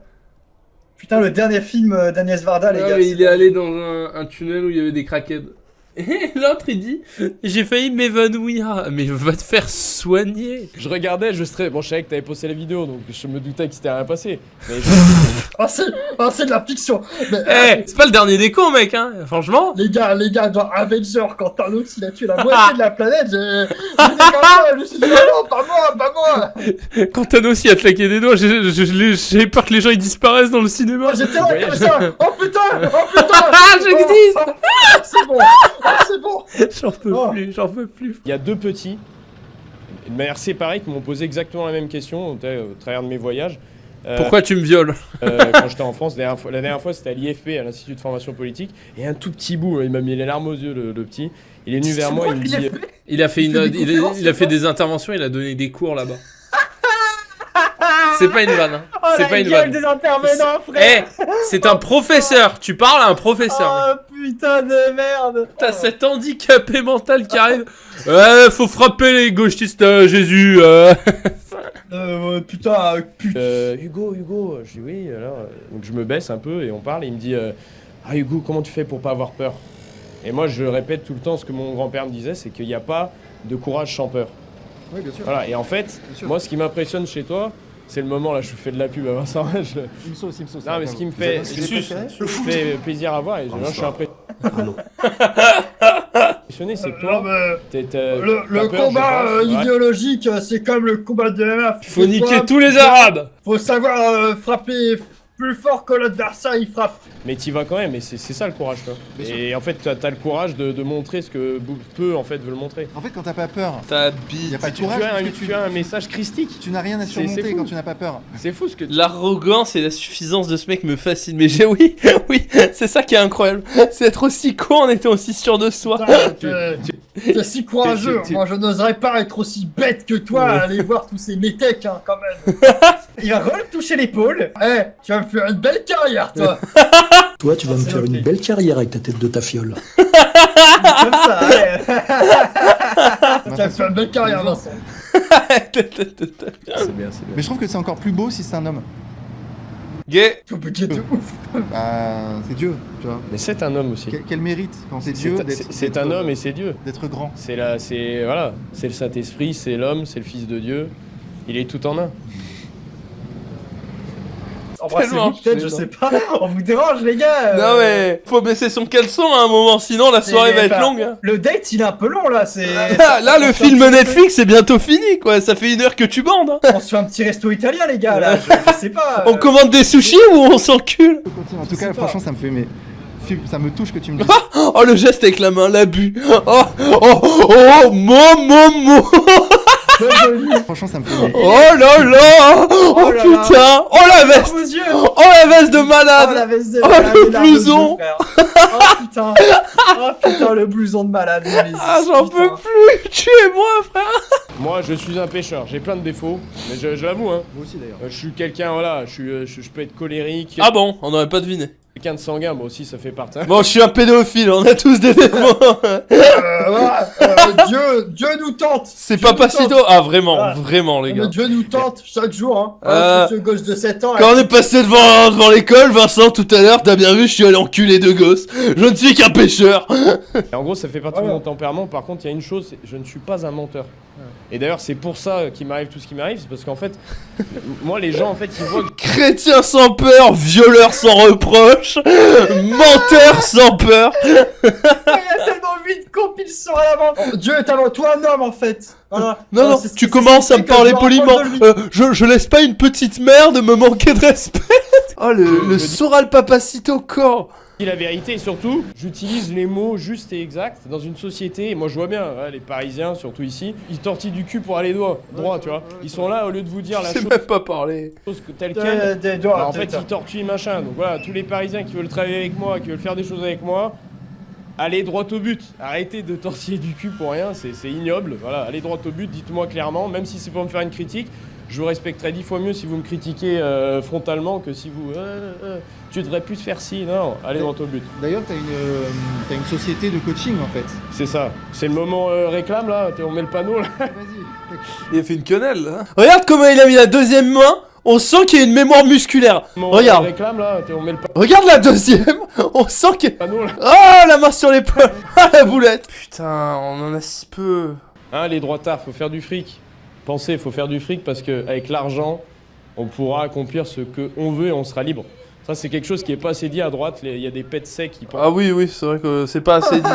Putain, le dernier film d'Agnès Varda, les Ah, gars. mais il est allé dans un tunnel où il y avait des craquettes. Et l'autre il dit, j'ai failli m'évanouir. Mais va te faire soigner. Je regardais, je stressais. Bon, je savais que t'avais posté la vidéo donc je me doutais que c'était rien passé. Mais Ah, c'est de la fiction. Mais, Eh, c'est pas le dernier des cons, mec, hein. Franchement. les gars, dans Avenger, quand Thanos il a tué la moitié de la planète, j'ai dit comme ça, je me suis dit, oh non, pas moi. Quand Thanos il a claqué des doigts, j'ai peur que les gens ils disparaissent dans le cinéma. Moi, j'étais là Voyage. comme ça. Oh putain. Ah, j'existe. C'est bon. C'est bon. J'en peux Oh. plus, j'en peux plus. il y a deux petits, de manière séparée, qui m'ont posé exactement la même question au travers de mes voyages. Pourquoi tu me violes? Quand j'étais en France, la dernière fois c'était à l'IFP, à l'Institut de formation politique, et un tout petit bout, il m'a mis les larmes aux yeux, le petit. Il est venu vers moi, il me dit... Il a fait Il fait des conférences, il a fait des interventions, il a donné des cours là-bas. C'est pas une vanne, hein. Oh, C'est la pas une gueule vanne. des intervenants, Eh, frère. c'est un professeur. Tu parles à un professeur. Oh putain de merde. T'as cet handicapé mental qui arrive. Ouais, faut frapper les gauchistes, Jésus. Putain, Hugo, je dis oui, alors... Donc je me baisse un peu et on parle, et il me dit ah Hugo, comment tu fais pour pas avoir peur? Et moi je répète tout le temps ce que mon grand-père me disait, c'est qu'il n'y a pas de courage sans peur. Oui, bien sûr. Voilà, et en fait, sûr. moi ce qui m'impressionne chez toi, c'est le moment, là je fais de la pub à Vincent. Il me sauce. Non mais ce qui me fait, plaisir à voir, et je suis impressionné, c'est que toi, le combat idéologique, c'est comme le combat de MMA. Faut niquer tous les Arabes. Faut savoir frapper plus fort que l'adversaire il frappe. mais t'y vas quand même, et c'est ça le courage, quoi. Et en fait, t'as le courage de montrer ce que peu en fait veulent montrer. En fait, quand t'as pas peur, Ta il bite. y a pas de Tu courage. as, parce que tu as un message christique. tu n'as rien à C'est surmonter fou. quand tu n'as pas peur. C'est fou ce que tu... L'arrogance et la suffisance de ce mec me fascinent. Mais oui, c'est ça qui est incroyable. C'est être aussi con en étant aussi sûr de soi. T'es si courageux, moi je n'oserais pas être aussi bête que toi à aller voir tous ces métèques hein, quand même. Il va toucher l'épaule. Eh, tu vas me faire une belle carrière toi. Toi, tu vas me faire une belle carrière avec ta tête de ta fiole. Comme ça, ouais. Tu vas me faire une belle carrière Vincent. C'est bien, c'est bien. Mais je trouve que c'est encore plus beau si c'est un homme. Gay. Compliqué de ouf. Bah, c'est Dieu, tu vois. Mais c'est un homme aussi. Quel mérite quand c'est Dieu C'est un homme et c'est Dieu. d'être grand. C'est le Saint-Esprit, c'est l'homme, c'est le Fils de Dieu. Il est tout en un. Embrassez-vous peut-être, je sais pas. On vous dérange, les gars. Non mais faut baisser son caleçon à un moment, sinon la soirée va être longue. Hein. Le date, il est un peu long là. C'est. Là, le film Netflix est bientôt fini, quoi. Ça fait 1 heure que tu bandes. Hein. On se fait un petit resto italien, les gars. Là, je sais pas. On commande des sushis ou on s'encule? En tout cas, franchement, ça me fait ça me touche que tu me dises. Oh, le geste avec la main, l'abus. Momo. Franchement, ça me fait. Oh là là. Oh putain. Oh la veste. Oh la veste de malade. Oh la veste de malade. Oh le blouson. Oh putain, le blouson de malade. Ah, j'en peux plus. Tuez-moi, frère. Moi, je suis un pêcheur. J'ai plein de défauts, mais je l'avoue. Hein. Moi aussi d'ailleurs. Je suis quelqu'un, voilà. Je peux être colérique. Ah bon, on n'aurait pas deviné. Quelqu'un de sanguin, moi aussi, ça fait partie. Bon, je suis un pédophile, on a tous des défauts. Dieu nous tente. C'est Papacito. Ah, vraiment, vraiment, les gars. Dieu nous tente chaque jour, hein. Ce gosse de 7 ans. Quand on est passé devant l'école, Vincent, tout à l'heure, t'as bien vu, je suis allé enculer 2 gosses. Je ne suis qu'un pêcheur. Et en gros, ça fait partie de mon tempérament. Par contre, il y a une chose, je ne suis pas un menteur. Et d'ailleurs, c'est pour ça qu'il m'arrive tout ce qui m'arrive, c'est parce qu'en fait, moi, les gens, en fait, ils voient... Chrétien sans peur, violeur sans reproche, menteur sans peur. Il y a tellement 8 compiles sur la main. Dieu est avant toi un homme, en fait. Voilà. Non, tu commences à me parler poliment. Je laisse pas une petite merde me manquer de respect. Oh, le Soral Papacito corps. La vérité, et surtout, j'utilise les mots justes et exacts dans une société. Et moi, je vois bien, les Parisiens, surtout ici, ils tortillent du cul pour aller droit, tu vois. Ils sont là, au lieu de vous dire la chose... même pas parler. Telle quelle, en fait, ils tortillent machin. Donc voilà, tous les Parisiens qui veulent travailler avec moi, qui veulent faire des choses avec moi, allez droit au but. Arrêtez de tortiller du cul pour rien, c'est ignoble. Voilà, allez droit au but, dites-moi clairement, même si c'est pour me faire une critique. Je vous respecterai 10 fois mieux si vous me critiquez frontalement que si vous... tu devrais plus faire ci, non, allez droit au but. D'ailleurs, t'as une société de coaching en fait. C'est ça. C'est le moment réclame là, on met le panneau là. Vas-y. Il a fait une quenelle là. Regarde comment il a mis la deuxième main. On sent qu'il y a une mémoire musculaire. Regarde. Réclame là, on met le Regarde la deuxième. On sent qu'il y a... panneau là. Oh, la main sur l'épaule. Ah, la boulette. Putain, on en a si peu. Hein, les droitards, faut faire du fric. Pensez, faut faire du fric parce qu'avec l'argent, on pourra accomplir ce qu'on veut et on sera libre. Ça, c'est quelque chose qui est pas assez dit à droite. Il y a des pets secs qui pensent. Ah oui, c'est vrai que c'est pas assez dit.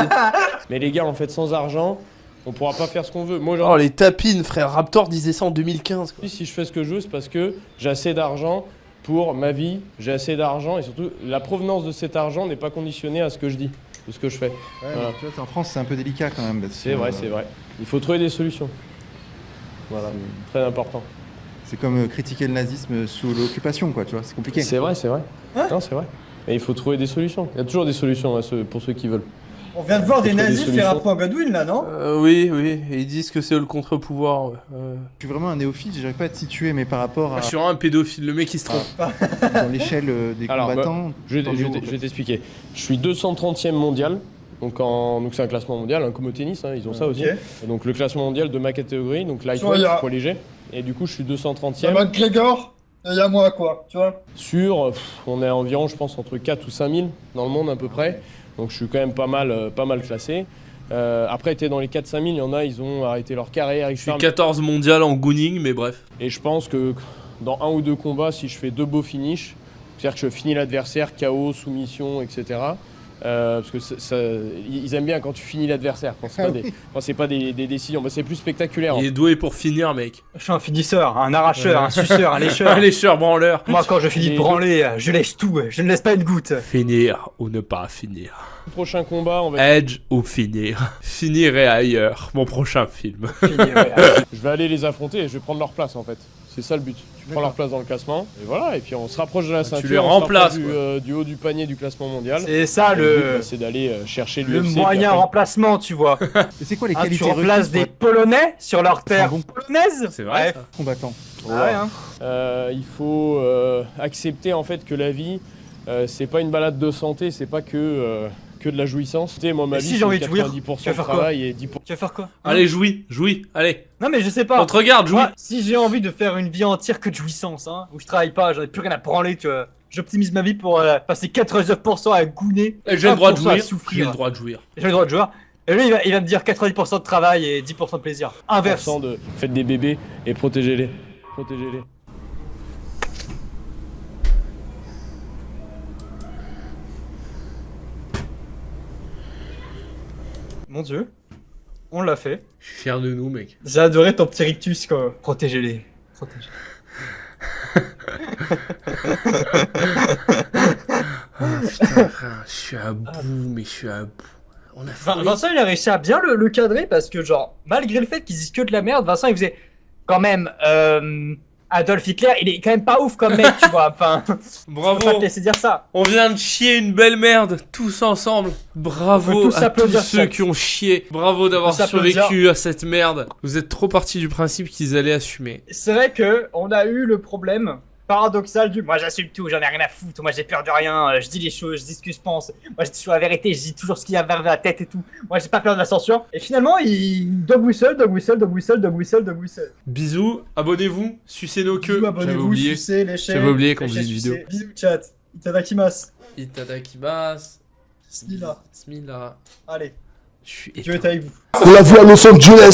Mais les gars, en fait, sans argent, on pourra pas faire ce qu'on veut. Moi, Oh, les tapines, frère. Raptor disait ça en 2015. Quoi. Si je fais ce que je veux, c'est parce que j'ai assez d'argent pour ma vie. J'ai assez d'argent et surtout, la provenance de cet argent n'est pas conditionnée à ce que je dis, de ce que je fais. Ouais, tu vois, en France, c'est un peu délicat quand même. C'est vrai, c'est vrai. Il faut trouver des solutions. Voilà, très important. C'est comme critiquer le nazisme sous l'occupation, quoi, tu vois, c'est compliqué. C'est vrai. Non, c'est vrai. Et il faut trouver des solutions. Il y a toujours des solutions pour ceux qui veulent. On vient de voir des nazis faire un point Godwin là, non? Oui, et ils disent que c'est le contre-pouvoir. Ouais. Je suis vraiment un néophyte, j'arrive pas à te situer, mais par rapport à... Je suis vraiment un pédophile, le mec qui se trompe. Dans l'échelle des combattants... Je vais t'expliquer. Je suis 230e mondial. Donc c'est un classement mondial, comme au tennis, hein, ils ont ça aussi. Et donc le classement mondial de ma catégorie, donc lightweight, poids léger. Et du coup je suis 230e. McGregor, il y a moi quoi, tu vois. Sur, on est à environ je pense entre 4 ou 5 000 dans le monde à peu près. Donc je suis quand même pas mal classé. Après t'es dans les 4-5 000, il y en a, ils ont arrêté leur carrière. Je suis 14 mondial en gooning, mais bref. Et je pense que dans 1 ou 2 combats, si je fais 2 beaux finishes, c'est-à-dire que je finis l'adversaire, KO, soumission, etc. Parce que ils aiment bien quand tu finis l'adversaire, quand c'est pas des décisions, c'est plus spectaculaire. Il est doué pour finir, mec. Je suis un finisseur, un arracheur, un suceur, un lécheur. Un lécheur, branleur. Moi, quand je finis de branler, je lèche tout, je ne laisse pas une goutte. Finir ou ne pas finir. Prochain combat, on va... Edge ou finir. Finirai ailleurs, mon prochain film. Je vais aller les affronter et je vais prendre leur place en fait. C'est ça le but. Tu prends leur place dans le classement, et voilà, et puis on se rapproche de la ceinture. Tu les remplaces du haut du panier du classement mondial. C'est ça le... C'est d'aller chercher le moyen remplacement, tu vois. C'est quoi les qualités tu remplaces des Polonais sur leur terre polonaise. C'est vrai. Combattant. Il faut accepter en fait que la vie, c'est pas une balade de santé, c'est pas que de la jouissance. Tu sais, moi, ma vie, si j'ai envie de jouir, 90% de travail et 10%. Tu vas faire quoi? Allez, jouis, allez. Non, mais je sais pas. On te regarde, jouis. Moi, si j'ai envie de faire une vie entière que de jouissance, où je travaille pas, j'en ai plus rien à branler, tu vois. J'optimise ma vie pour passer 99% à gouiner. J'ai le droit de jouir. J'ai le droit de jouir. Et lui, il va me dire 90% de travail et 10% de plaisir. Inverse. Faites des bébés et protégez-les. Protégez-les. Mon dieu. On l'a fait. Je suis fier de nous, mec. J'ai adoré ton petit rictus, quoi. Protégez-les. Protégez-les. Oh, putain, frère, je suis à bout, mais je suis à bout. On a fait... Vincent, il a réussi à bien le cadrer parce que, genre, malgré le fait qu'ils disent que de la merde, Vincent, il faisait quand même. Adolf Hitler, il est quand même pas ouf comme mec, tu vois. Enfin, bravo. Je peux pas te laisser dire ça. On vient de chier une belle merde, tous ensemble. Bravo à tous ceux qui ont chié. Bravo d'avoir survécu à cette merde. Vous êtes trop partis du principe qu'ils allaient assumer. C'est vrai que on a eu le problème paradoxal du moi j'assume tout, j'en ai rien à foutre, moi j'ai peur de rien, je dis les choses, je dis ce que je pense, moi je dis toujours la vérité, je dis toujours ce qu'il y a vers la tête et tout, moi j'ai pas peur de la censure. Et finalement il dog whistle. Bisous, abonnez-vous, sucez nos queues. J'avais oublié. J'avais oublié qu'on faisait une vidéo. Bisous chat, itadakimasu. Itadakimasu. Bismillah. Bismillah. Allez, je suis Dieu est avec vous. On l'a vu à Los Angeles.